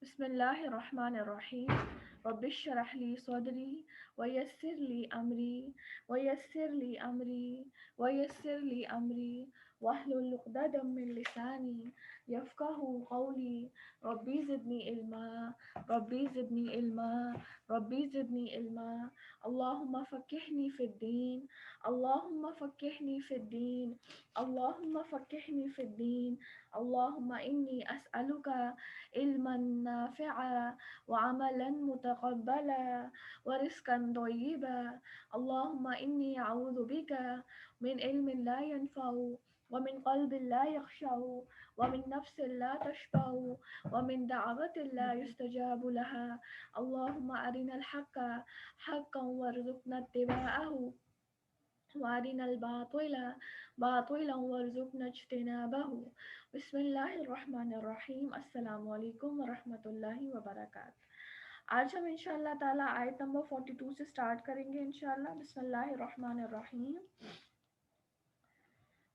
بسم الله الرحمن الرحيم. رب اشرح لي صدري ويسر لي أمري واحلل عقدة من لساني يفقه قولي. ربي زدني علما. اللهم فقهني في الدين. اللهم إني أسألك علما نافعا وعملا متقبلا ورزقا طيبا. اللهم إني أعوذ بك من علم لا ينفع ومن قلب لا يخشع ومن نفس لا تشبع ومن دعوة لا يستجاب لها. اللهم أرنا الحق حقا وارزقنا اتباعه وارنا الباطل باطلا وارزقنا اجتنابه. بسم اللہ الرحمن الرحیم. السلام علیکم ورحمۃ اللہ وبرکاتہ. آج ہم انشاءاللہ تعالیٰ آیت نمبر 42 سے سٹارٹ کریں گے انشاءاللہ. بسم اللہ الرحمن الرحیم.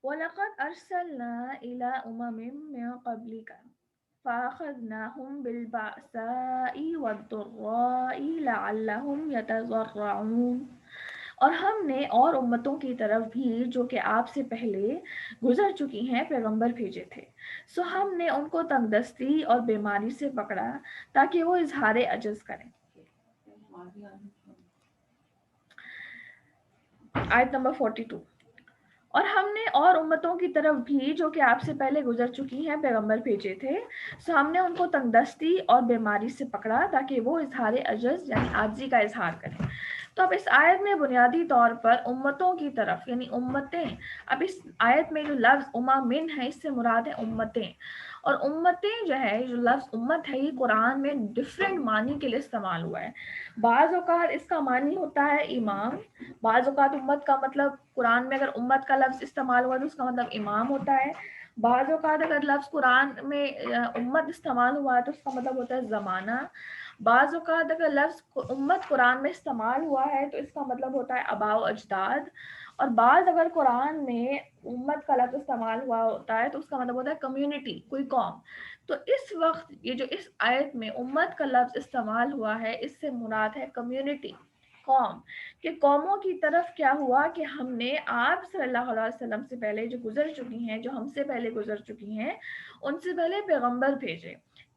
وَلَقَدْ أَرْسَلْنَا إِلَىٰ أُمَمٍ مِّن قَبْلِكَ فَأَخَذْنَاهُم بِالْبَأْسَاءِ وَالضَّرَّاءِ لَعَلَّهُمْ يَتَضَرَّعُونَ. اور ہم نے اور امتوں کی طرف بھی جو کہ آپ سے پہلے گزر چکی ہیں پیغمبر بھیجے تھے، سو ہم نے ان کو تنگ دستی اور بیماری سے پکڑا تاکہ وہ اظہار عجز کریں. آیت نمبر 42. اور ہم نے اور امتوں کی طرف بھی جو کہ آپ سے پہلے گزر چکی ہیں پیغمبر بھیجے تھے، سو ہم نے ان کو تنگ دستی اور بیماری سے پکڑا تاکہ وہ اظہار عجز یعنی عاجزی کا اظہار کریں. تو اب اس آیت میں بنیادی طور پر امتوں کی طرف یعنی امتیں، اب اس آیت میں جو لفظ امم ہے اس سے مراد ہے امتیں. اور امتیں جو ہے، جو لفظ امت ہے یہ قرآن میں ڈفرینٹ معنی کے لیے استعمال ہوا ہے. بعض اوقات اس کا معنی ہوتا ہے امام، بعض اوقات امت کا مطلب قرآن میں اگر امت کا لفظ استعمال ہوا تو اس کا مطلب امام ہوتا ہے. بعض اوقات اگر لفظ قرآن میں امت استعمال ہوا ہے تو اس کا مطلب ہوتا ہے زمانہ. بعض اوقات اگر لفظ امت قرآن میں استعمال ہوا ہے تو اس کا مطلب ہوتا ہے آباء و اجداد. اور بعض اگر قرآن میں امت کا لفظ استعمال ہوا ہوتا ہے تو اس کا مطلب ہوتا ہے کمیونٹی، کوئی قوم. تو اس وقت یہ جو اس آیت میں امت کا لفظ استعمال ہوا ہے اس سے مراد ہے کمیونٹی، قوم. کہ قوموں کی طرف کیا ہوا کہ ہم نے آپ صلی اللہ علیہ وسلم سے پہلے جو گزر چکی ہیں، جو ہم سے پہلے گزر چکی ہیں، ان سے پہلے پیغمبر بھیجے.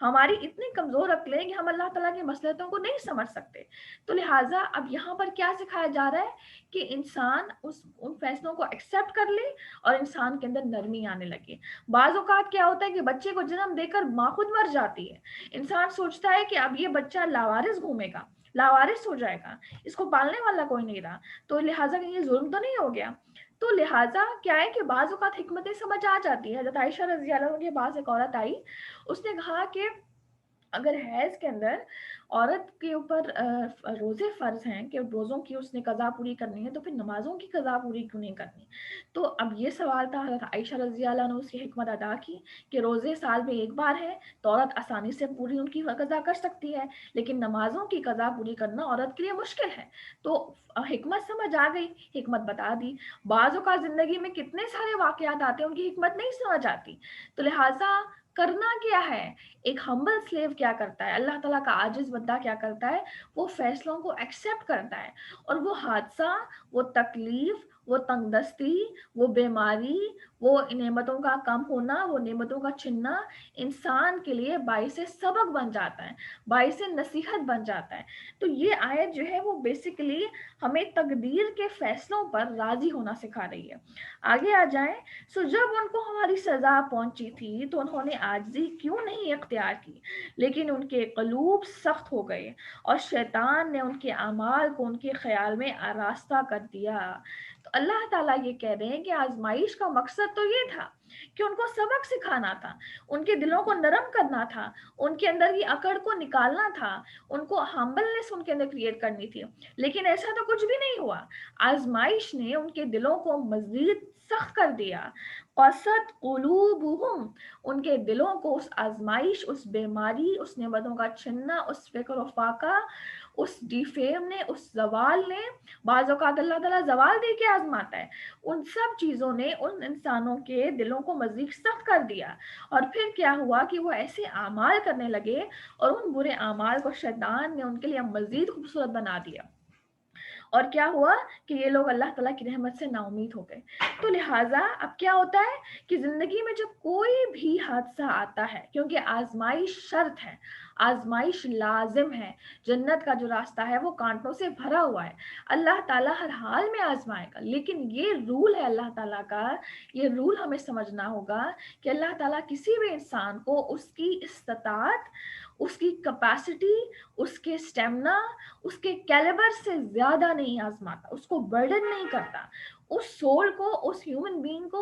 ہماری اتنی کمزور عقلیں کہ ہم اللہ تعالیٰ کی مصلحتوں کو نہیں سمجھ سکتے. تو لہٰذا اب یہاں پر کیا سکھایا جا رہا ہے کہ انسان ان فیصلوں کو ایکسیپٹ کر لے اور انسان کے اندر نرمی آنے لگے. بعض اوقات کیا ہوتا ہے کہ بچے کو جنم دے کر ماں خود مر جاتی ہے. انسان سوچتا ہے کہ اب یہ بچہ لاوارث گھومے گا، لاوارث ہو جائے گا، اس کو پالنے والا کوئی نہیں رہا، تو لہٰذا یہ ظلم تو نہیں ہو گیا. تو لہٰذا کیا ہے کہ بعض اوقات حکمتیں سمجھ آ جاتی ہے. حضرت عائشہ رضی اللہ عنہ کے پاس ایک عورت آئی، اس نے کہا کہ اگر حیض کے اندر عورت کے اوپر روزے فرض ہیں کہ روزوں کی اس نے قضا پوری کرنی ہے، تو پھر نمازوں کی قضا پوری کیوں نہیں کرنی؟ تو اب یہ سوال تھا. حضرت عائشہ رضی اللہ عنہ اس کی حکمت ادا کی کہ روزے سال میں ایک بار ہے تو عورت آسانی سے پوری ان کی قضا کر سکتی ہے، لیکن نمازوں کی قضا پوری کرنا عورت کے لیے مشکل ہے. تو حکمت سمجھ آ گئی، حکمت بتا دی. بعض اوقات زندگی میں کتنے سارے واقعات آتے ہیں، ان کی حکمت نہیں سمجھ آتی. تو لہٰذا کرنا کیا ہے، ایک ہمبل سلیو کیا کرتا ہے، اللہ تعالیٰ کا عاجز بندہ کیا کرتا ہے، وہ فیصلوں کو ایکسیپٹ کرتا ہے. اور وہ حادثہ، وہ تکلیف، وہ تنگ دستی، وہ بیماری، وہ نعمتوں کا کم ہونا، وہ نعمتوں کا چھننا انسان کے لیے باعث سبق بن جاتا ہے، باعث نصیحت بن جاتا ہے. تو یہ آیت جو ہے وہ بیسیکلی ہمیں تقدیر کے فیصلوں پر راضی ہونا سکھا رہی ہے. آگے آ جائیں. جب ان کو ہماری سزا پہنچی تھی تو انہوں نے عاجزی کیوں نہیں اختیار کی، لیکن ان کے قلوب سخت ہو گئے اور شیطان نے ان کے اعمال کو ان کے خیال میں آراستہ کر دیا. تو اللہ تعالیٰ یہ کہہ رہے ہیں کہ آزمائش کا مقصد تو یہ تھا کہ ان کو سبق سکھانا تھا، ان کے دلوں کو نرم کرنا تھا، ان کے اندر کی اکڑ کو نکالنا تھا، ان کو ہمبلنس ان کے اندر کریٹ کرنی تھی. لیکن ایسا تو کچھ بھی نہیں ہوا. آزمائش نے ان کے دلوں کو مزید سخت کر دیا. قست قلوبہم، ان کے دلوں کو اس آزمائش، اس بیماری، اس نعمتوں کا چھننا، اس فکر و فاقہ، اس ڈیفیم نے، اس زوال نے، بعض اوقات اللہ تعالیٰ زوال دے کے آزماتا ہے، ان سب چیزوں نے ان انسانوں کے دلوں کو مزید سخت کر دیا. اور پھر کیا ہوا کہ وہ ایسے اعمال کرنے لگے اور ان برے اعمال کو شیطان نے ان کے لیے مزید خوبصورت بنا دیا. اور کیا ہوا کہ یہ لوگ اللہ تعالیٰ کی رحمت سے نا امید ہو گئے. تو لہٰذا اب کیا ہوتا ہے کہ زندگی میں جب کوئی بھی حادثہ آتا ہے، کیونکہ آزمائش شرط ہے، آزمائش لازم ہے، جنت کا جو راستہ ہے وہ کانٹوں سے بھرا ہوا ہے، اللہ تعالیٰ ہر حال میں آزمائے گا. لیکن یہ رول ہے اللہ تعالیٰ کا، یہ رول ہمیں سمجھنا ہوگا کہ اللہ تعالیٰ کسی بھی انسان کو اس کی استطاعت، اس کی کیپیسٹی، اس کے اسٹیمنا، اس کے کیلیبر سے زیادہ نہیں آزماتا، اس کو برڈن نہیں کرتا. اس سول کو، اس ہیومن بینگ کو،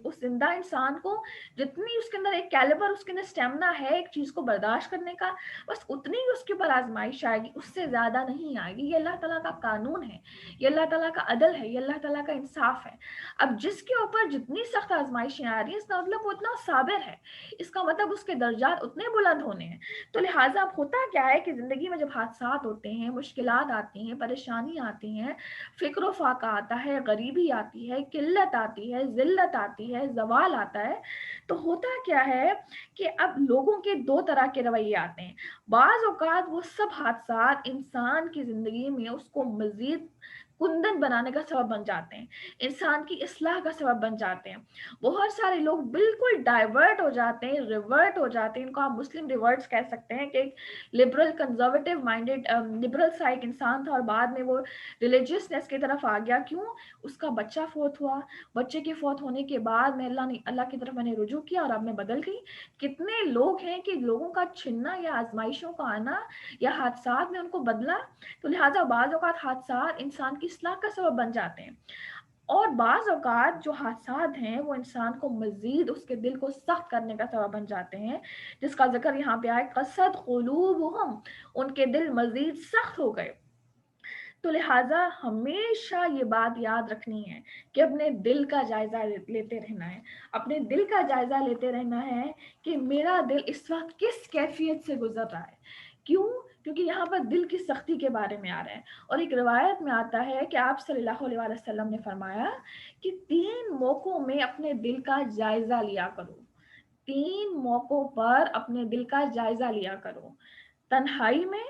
اس زندہ انسان کو جتنی اس کے اندر ایک کیلیبر، اس کے اندر اسٹیمنا ہے ایک چیز کو برداشت کرنے کا، بس اتنی ہی اس کے اوپر آزمائش آئے گی، اس سے زیادہ نہیں آئے گی. یہ اللہ تعالیٰ کا قانون ہے، یہ اللہ تعالیٰ کا عدل ہے، یہ اللہ تعالیٰ کا انصاف ہے. اب جس کے اوپر جتنی سخت آزمائشیں آ رہی ہیں، اس کا مطلب وہ اتنا صابر ہے، اس کا مطلب اس کے درجات اتنے بلند ہونے ہیں. تو لہٰذا اب ہوتا کیا ہے کہ زندگی میں جب حادثات ہوتے ہیں، مشکلات آتی ہیں، پریشانی آتی ہیں، فکر و فاقہ آتا ہے، غریبی آتی ہے، قلت آتی ہے، ذلت آتی ہے، زوال آتا ہے، تو ہوتا کیا ہے کہ اب لوگوں کے دو طرح کے رویے آتے ہیں. بعض اوقات وہ سب حادثات انسان کی زندگی میں اس کو مزید کندن بنانے کا سبب بن جاتے ہیں، انسان کی اصلاح کا سبب بن جاتے ہیں. بہت سارے لوگ بالکل ڈائیورٹ ہو جاتے ہیں، ریورٹ ہو جاتے ہیں، ان کو آپ مسلم ریورٹس کہہ سکتے ہیں کہ ایک لبرل کنزرویٹو مائنڈیڈ لبرل سا ایک انسان تھا اور بعد میں وہ ریلیجیسنس کی طرف آ گیا. کیوں؟ اس کا بچہ فوت ہوا، بچے کے فوت ہونے کے بعد میں اللہ کی طرف میں نے رجوع کیا اور اب میں بدل گئی. کتنے لوگ ہیں کہ لوگوں کا چھننا یا آزمائشوں کا آنا یا حادثات نے ان کو بدلا. تو لہٰذا بعض اوقات حادثات انسان کی اصلاح کا سبب بن جاتے ہیں، اور بعض اوقات جو حادثات ہیں وہ انسان کو مزید اس کے دل کو سخت کرنے کا سبب بن جاتے ہیں، جس کا ذکر یہاں پہ آئے قست قلوبہم، ان کے دل مزید سخت ہو گئے. تو لہٰذا ہمیشہ یہ بات یاد رکھنی ہے کہ اپنے دل کا جائزہ لیتے رہنا ہے، اپنے دل کا جائزہ لیتے رہنا ہے کہ میرا دل اس وقت کس کیفیت سے گزر رہا ہے. کیوں؟ کیونکہ یہاں پر دل کی سختی کے بارے میں آ رہا ہے. اور ایک روایت میں آتا ہے کہ آپ صلی اللہ علیہ وسلم نے فرمایا کہ 3 موقعوں میں اپنے دل کا جائزہ لیا کرو، 3 موقعوں پر اپنے دل کا جائزہ لیا کرو: تنہائی میں،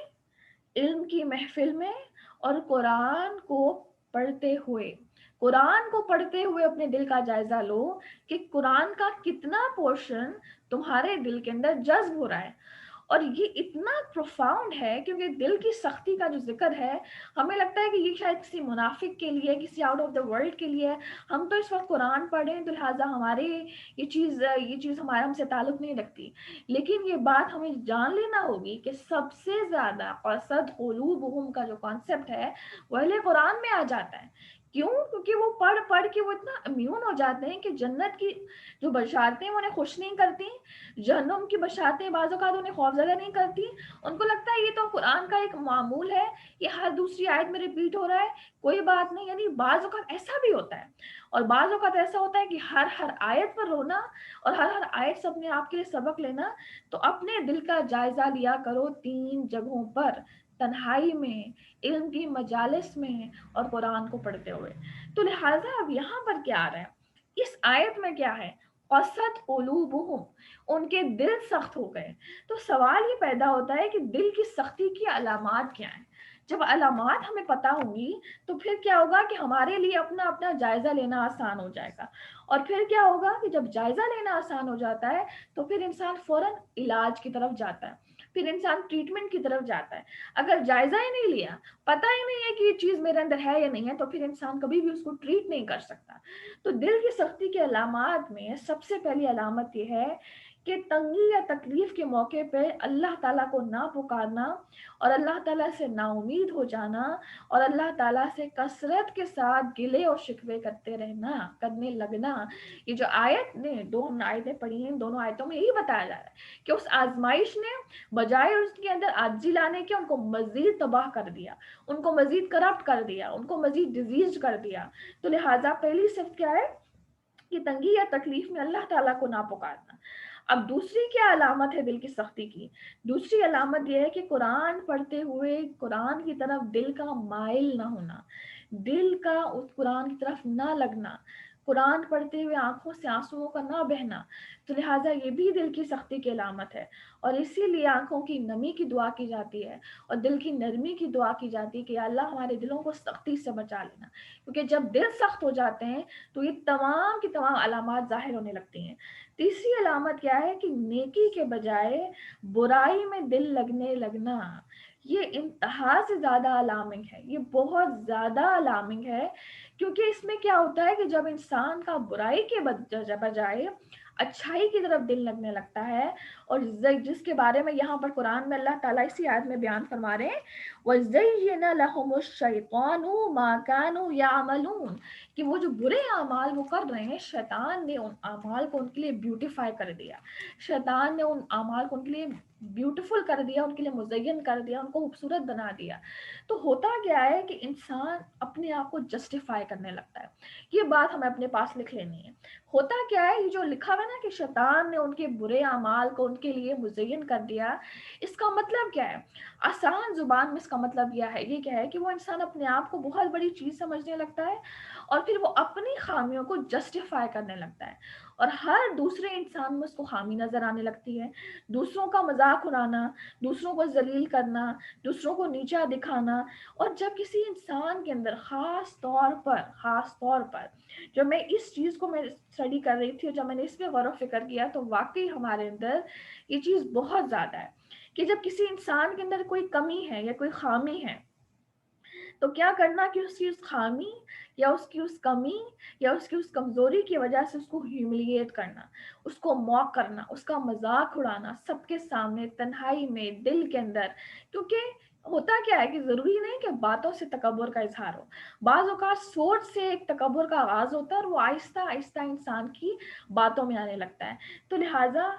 علم کی محفل میں، اور قرآن کو پڑھتے ہوئے. قرآن کو پڑھتے ہوئے اپنے دل کا جائزہ لو کہ قرآن کا کتنا پورشن تمہارے دل کے اندر جذب ہو رہا ہے. اور یہ اتنا پروفاؤنڈ ہے کیونکہ دل کی سختی کا جو ذکر ہے، ہمیں لگتا ہے کہ یہ شاید کسی منافق کے لیے، کسی آؤٹ آف دا ورلڈ کے لیے. ہم تو اس وقت قرآن پڑھیں تو لہٰذا ہمارے یہ چیز ہمارا ہم سے تعلق نہیں رکھتی. لیکن یہ بات ہمیں جان لینا ہوگی کہ سب سے زیادہ قصد قلوبہم کا جو کانسیپٹ ہے وہ اہل قرآن میں آ جاتا ہے. کیوں؟ کیونکہ وہ پڑھ کے وہ اتنا امیون ہو جاتے ہیں کہ جنت کی جو بشارتیں انہیں خوش نہیں کرتی، جہنم کی بشارتیں بعض اوقات انہیں خوفزدہ نہیں کرتی. ان کو لگتا ہے یہ تو قرآن کا ایک معمول ہے، یہ ہر دوسری آیت میں ریپیٹ ہو رہا ہے، کوئی بات نہیں. یعنی بعض اوقات ایسا بھی ہوتا ہے، اور بعض اوقات ایسا ہوتا ہے کہ ہر آیت پر رونا اور ہر آیت سے اپنے آپ کے لیے سبق لینا. تو اپنے دل کا جائزہ لیا کرو 3 جگہوں پر، تنہائی میں، علم کی مجالس میں، اور قرآن کو پڑھتے ہوئے. تو لہٰذا اب یہاں پر کیا آ رہا ہے اس آیت میں؟ کیا ہے؟ قصد قلوبہم، ان کے دل سخت ہو گئے. تو سوال یہ پیدا ہوتا ہے کہ دل کی سختی کی علامات کیا ہیں؟ جب علامات ہمیں پتہ ہوں گی تو پھر کیا ہوگا کہ ہمارے لیے اپنا جائزہ لینا آسان ہو جائے گا. اور پھر کیا ہوگا کہ جب جائزہ لینا آسان ہو جاتا ہے تو پھر انسان فوراً علاج کی طرف جاتا ہے، پھر انسان ٹریٹمنٹ کی طرف جاتا ہے. اگر جائزہ ہی نہیں لیا، پتہ ہی نہیں ہے کہ یہ چیز میرے اندر ہے یا نہیں ہے، تو پھر انسان کبھی بھی اس کو ٹریٹ نہیں کر سکتا. تو دل کی سختی کے علامات میں سب سے پہلی علامت یہ ہے کہ تنگی یا تکلیف کے موقع پہ اللہ تعالیٰ کو نہ پکارنا، اور اللہ تعالیٰ سے نا امید ہو جانا، اور اللہ تعالیٰ سے کثرت کے ساتھ گلے اور شکوے کرنے لگنا. یہ جو آیت نے، ہم نے آیتیں پڑھی ہیں، دونوں آیتوں میں یہی بتایا جا رہا ہے کہ اس آزمائش نے بجائے اس کے اندر عاجزی لانے کے ان کو مزید تباہ کر دیا، ان کو مزید کرپٹ کر دیا، ان کو مزید ڈیزیز کر دیا. تو لہٰذا پہلی صفت کیا ہے کہ تنگی یا تکلیف میں اللہ تعالیٰ کو نہ پکارنا. اب دوسری کیا علامت ہے دل کی سختی کی؟ دوسری علامت یہ ہے کہ قرآن پڑھتے ہوئے قرآن کی طرف دل کا مائل نہ ہونا، دل کا اس قرآن کی طرف نہ لگنا، قرآن پڑھتے ہوئے آنکھوں سے آنسوؤں کا نہ بہنا. تو لہٰذا یہ بھی دل کی سختی کی علامت ہے. اور اسی لیے آنکھوں کی نمی کی دعا کی جاتی ہے اور دل کی نرمی کی دعا کی جاتی ہے کہ اللہ ہمارے دلوں کو سختی سے بچا لینا. کیونکہ جب دل سخت ہو جاتے ہیں تو یہ تمام کی تمام علامات ظاہر ہونے لگتی ہیں. تیسری علامت کیا ہے کہ نیکی کے بجائے برائی میں دل لگنا. یہ انتہا سے زیادہ الارمنگ ہے، یہ بہت زیادہ الارمنگ ہے. کیونکہ اس میں کیا ہوتا ہے کہ جب انسان کا برائی کے بجائے اچھائی کی طرف دل لگنے لگتا ہے، اور جس کے بارے میں یہاں پر قرآن میں اللہ تعالیٰ اسی آیت میں بیان فرما رہے ہیں وَزَيَّنَ لَهُمُ الشَّيْطَانُ مَا كَانُوا يَعْمَلُونَ، کہ وہ جو برے اعمال وہ کر رہے ہیں، شیطان نے ان اعمال کو ان کے لیے بیوٹیفائی کر دیا، شیطان نے ان اعمال کو ان کے لیے بیوٹیفل کر دیا، ان کے لیے مزین کر دیا، ان کو خوبصورت بنا دیا. تو ہوتا کیا ہے کہ انسان اپنے آپ کو جسٹیفائی کرنے لگتا ہے. یہ بات ہمیں اپنے پاس لکھ لینی ہے. ہوتا کیا ہے، یہ جو لکھا ہوا ہے نا کہ شیطان نے ان کے برے اعمال کو ان کے لیے مزین کر دیا، اس کا مطلب کیا ہے؟ آسان زبان میں اس کا مطلب یہ کیا ہے کہ وہ انسان اپنے آپ کو بہت بڑی چیز سمجھنے لگتا ہے، اور پھر وہ اپنی خامیوں کو جسٹیفائی کرنے لگتا ہے، اور ہر دوسرے انسان میں اس کو خامی نظر آنے لگتی ہے. دوسروں کا مذاق اڑانا، دوسروں کو ذلیل کرنا، دوسروں کو نیچا دکھانا. اور جب کسی انسان کے اندر خاص طور پر جب میں اس چیز کو میں اسٹڈی کر رہی تھی اور جب میں نے اس پہ غور و فکر کیا تو واقعی ہمارے اندر یہ چیز بہت زیادہ ہے کہ جب کسی انسان کے اندر کوئی کمی ہے یا کوئی خامی ہے تو کیا کرنا کہ اس کی اس خامی یا اس کی اس کمی یا اس کی اس کمزوری کی وجہ سے اس کو ہیوملیٹ کرنا، اس کو موک کرنا، اس کا مذاق اڑانا سب کے سامنے، تنہائی میں، دل کے اندر. کیونکہ ہوتا کیا ہے کہ ضروری نہیں کہ باتوں سے تکبر کا اظہار ہو، بعض اوقات سوچ سے ایک تکبر کا آغاز ہوتا ہے اور وہ آہستہ آہستہ انسان کی باتوں میں آنے لگتا ہے. تو لہٰذا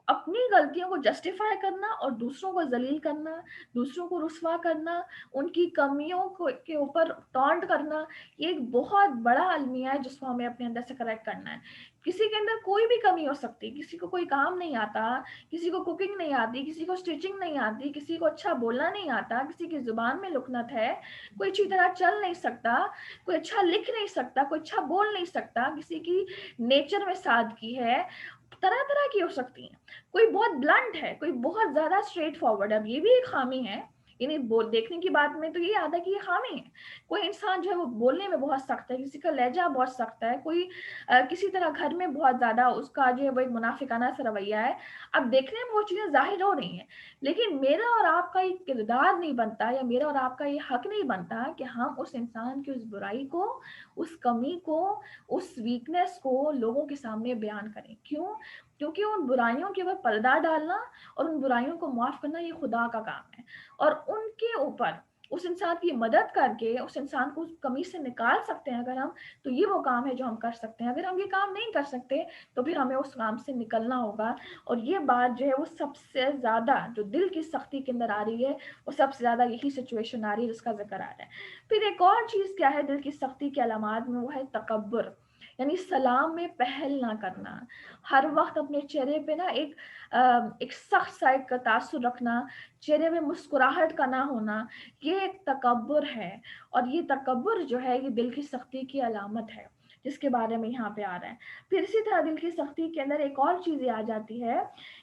اپنی غلطیوں کو جسٹیفائی کرنا اور دوسروں کو ذلیل کرنا، دوسروں کو رسوا کرنا، ان کی کمیوں کے اوپر ٹانٹ کرنا، یہ ایک بہت بڑا المیہ ہے جس کو ہمیں اپنے اندر سے کریکٹ کرنا ہے. کسی کے اندر کوئی بھی کمی ہو سکتی، کسی کو کوئی کام نہیں آتا، کسی کو کوکنگ نہیں آتی، کسی کو اسٹیچنگ نہیں آتی، کسی کو اچھا بولنا نہیں آتا، کسی کی زبان میں لکنت ہے، کوئی اچھی طرح چل نہیں سکتا، کوئی اچھا لکھ نہیں سکتا، کوئی اچھا بول نہیں سکتا، کسی کی نیچر میں سادگی ہے، طرح طرح کی ہو سکتی ہیں. کوئی بہت بلنٹ ہے، کوئی بہت زیادہ اسٹریٹ فارورڈ ہے. اب یہ بھی ایک خامی ہے، یعنی دیکھنے کی بات میں تو یہ آتا ہے کہ یہ خامی ہے. کوئی انسان جو ہے وہ بولنے میں بہت سخت ہے, کسی کا لہجہ بہت سخت ہے, کوئی کسی طرح گھر میں بہت زیادہ اس کا جو ہے وہ ایک منافقانہ سا رویہ ہے. اب دیکھنے میں وہ چیزیں ظاہر ہو رہی ہیں, لیکن میرا اور آپ کا یہ کردار نہیں بنتا, یا میرا اور آپ کا یہ حق نہیں بنتا کہ ہم اس انسان کی اس برائی کو, اس کمی کو, اس ویکنس کو لوگوں کے سامنے بیان کریں. کیوں؟ کیونکہ ان برائیوں کے اوپر پردہ ڈالنا اور ان برائیوں کو معاف کرنا یہ خدا کا کام ہے, اور ان کے اوپر اس انسان کی مدد کر کے اس انسان کو اس کمی سے نکال سکتے ہیں اگر ہم, تو یہ وہ کام ہے جو ہم کر سکتے ہیں. اگر ہم یہ کام نہیں کر سکتے تو پھر ہمیں اس کام سے نکلنا ہوگا. اور یہ بات جو ہے وہ سب سے زیادہ جو دل کی سختی کے اندر آ رہی ہے, وہ سب سے زیادہ یہی سچویشن آ رہی ہے جس کا ذکر آ رہا ہے. پھر ایک اور چیز کیا ہے دل کی سختی کی علامات میں, وہ ہے تکبر, یعنی سلام میں پہل نہ کرنا, ہر وقت اپنے چہرے پہ نا ایک سخت سا ایک تاثر رکھنا, چہرے میں مسکراہٹ کا نہ ہونا, یہ ایک تکبر ہے. اور یہ تکبر جو ہے یہ دل کی سختی کی علامت ہے جس کے بارے میں یہاں پہ آ رہا ہے. پھر اسی طرح دل کی سختی کے اندر ایک اور چیز یہ آ جاتی ہے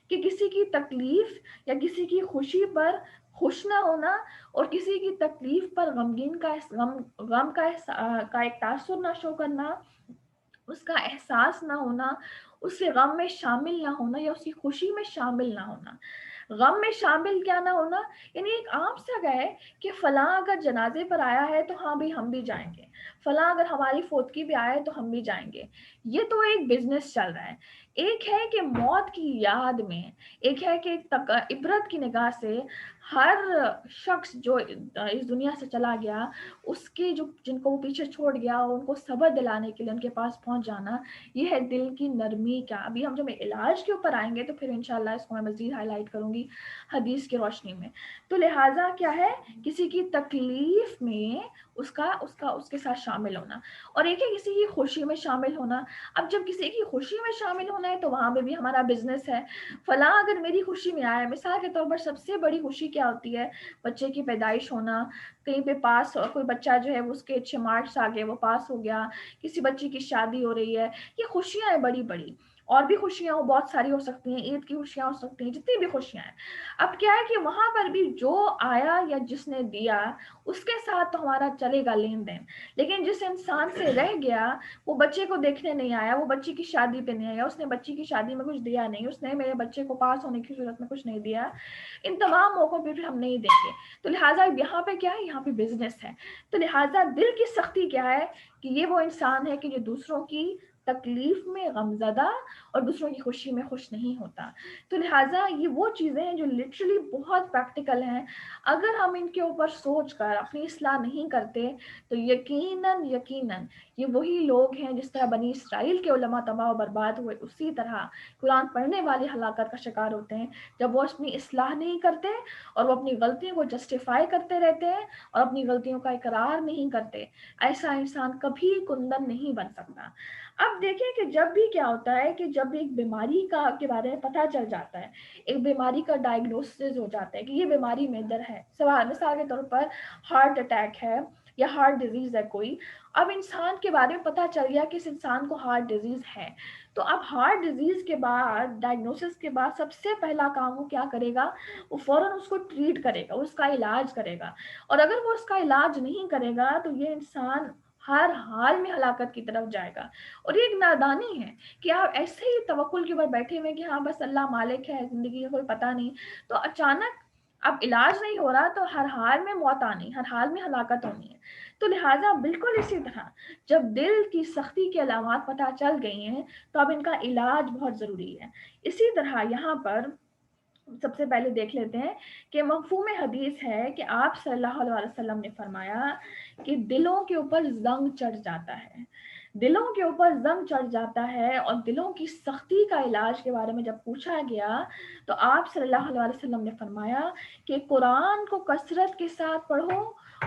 کہ کسی کی تکلیف یا کسی کی خوشی پر خوش نہ ہونا, اور کسی کی تکلیف پر غم کا ایک تاثر نہ شو کرنا, اس کا احساس نہ ہونا, اس کے غم میں شامل نہ ہونا یا اس کی خوشی میں شامل نہ ہونا. غم میں شامل کیا نہ ہونا, یعنی ایک عام سا گئے کہ فلاں اگر جنازے پر آیا ہے تو ہاں بھی ہم بھی جائیں گے, فلاں اگر ہماری فوتگی پہ آیا ہے تو ہم بھی جائیں گے. یہ تو ایک بزنس چل رہا ہے. ایک ہے کہ موت کی یاد میں, ایک ہے کہ عبرت کی نگاہ سے ہر شخص جو اس دنیا سے چلا گیا, اس کے جو جن کو وہ پیچھے چھوڑ گیا, ان کو صبر دلانے کے لیے ان کے پاس پہنچ جانا, یہ ہے دل کی نرمی کا. ابھی ہم جب علاج کے اوپر آئیں گے تو پھر انشاءاللہ اس کو میں مزید ہائی لائٹ کروں گی حدیث کی روشنی میں. تو لہٰذا کیا ہے, کسی کی تکلیف میں اس کے ساتھ شامل ہونا, اور ایک ہے کسی کی خوشی میں شامل ہونا. اب جب کسی کی خوشی میں شامل ہونا ہے تو وہاں پہ بھی ہمارا بزنس ہے. فلاں اگر میری خوشی میں آیا, مثال کے طور پر سب سے بڑی خوشی کیا ہوتی ہے, بچے کی پیدائش ہونا, کہیں پہ پاس, کوئی بچہ جو ہے اس کے اچھے مارکس آ گئے, وہ پاس ہو گیا, کسی بچی کی شادی ہو رہی ہے, یہ خوشیاں ہیں بڑی بڑی. اور بھی خوشیاں بہت ساری ہو سکتی ہیں, عید کی خوشیاں ہو سکتی ہیں, جتنی بھی خوشیاں ہیں. اب کیا ہے کہ وہاں پر بھی جو آیا یا جس نے دیا اس کے ساتھ تو ہمارا چلے گا لین دین, لیکن جس انسان سے رہ گیا, وہ بچے کو دیکھنے نہیں آیا, وہ بچی کی شادی پہ نہیں آیا, اس نے بچی کی شادی میں کچھ دیا نہیں, اس نے میرے بچے کو پاس ہونے کی صورت میں کچھ نہیں دیا, ان تمام موقعوں پہ بھی ہم نہیں دیں گے. تو لہٰذا یہاں پہ کیا ہے, یہاں پہ بزنس ہے. تو لہٰذا دل کی سختی کیا ہے کہ یہ وہ انسان ہے کہ جو دوسروں کی تکلیف میں غمزدہ اور دوسروں کی خوشی میں خوش نہیں ہوتا. تو لہٰذا یہ وہ چیزیں ہیں جو لٹرلی بہت پریکٹیکل ہیں. اگر ہم ان کے اوپر سوچ کر اپنی اصلاح نہیں کرتے تو یقیناً یہ وہی لوگ ہیں جس طرح بنی اسرائیل کے علماء تباہ و برباد ہوئے, اسی طرح قرآن پڑھنے والے ہلاکت کا شکار ہوتے ہیں جب وہ اپنی اصلاح نہیں کرتے اور وہ اپنی غلطیوں کو جسٹیفائی کرتے رہتے ہیں اور اپنی غلطیوں کا اقرار نہیں کرتے. ایسا انسان کبھی کندن نہیں بن سکتا. اب دیکھیں کہ جب بھی کیا ہوتا ہے کہ جب ایک بیماری کے بارے میں پتہ چل جاتا ہے, ایک بیماری کا ڈائگنوسس ہو جاتا ہے کہ یہ بیماری میں در ہے, مثال کے طور پر ہارٹ اٹیک ہے یا ہارٹ ڈیزیز ہے کوئی, اب انسان کے بارے میں پتہ چل گیا کہ اس انسان کو ہارٹ ڈیزیز ہے, تو اب ہارٹ ڈیزیز کے بعد ڈائگنوسس کے بعد سب سے پہلا کام وہ کیا کرے گا, وہ فوراً اس کو ٹریٹ کرے گا, اس کا علاج کرے گا. اور اگر وہ اس کا علاج نہیں کرے گا تو یہ انسان ہر حال میں ہلاکت کی طرف جائے گا. اور یہ ایک نادانی ہے کہ آپ ایسے ہی توکل کے اوپر بیٹھے ہوئے کہ ہاں بس اللہ مالک ہے, زندگی کا کوئی پتہ نہیں, تو اچانک اب علاج نہیں ہو رہا تو ہر حال میں موت آنی, ہر حال میں ہلاکت ہونی ہے. تو لہٰذا بالکل اسی طرح جب دل کی سختی کے علامات پتہ چل گئی ہیں تو اب ان کا علاج بہت ضروری ہے. اسی طرح یہاں پر سب سے پہلے دیکھ لیتے ہیں کہ مفہوم حدیث ہے کہ آپ صلی اللہ علیہ وسلم نے فرمایا کہ دلوں کے اوپر زنگ چڑھ جاتا ہے, دلوں کے اوپر زنگ چڑھ جاتا ہے. اور دلوں کی سختی کا علاج کے بارے میں جب پوچھا گیا تو آپ صلی اللہ علیہ وسلم نے فرمایا کہ قرآن کو کثرت کے ساتھ پڑھو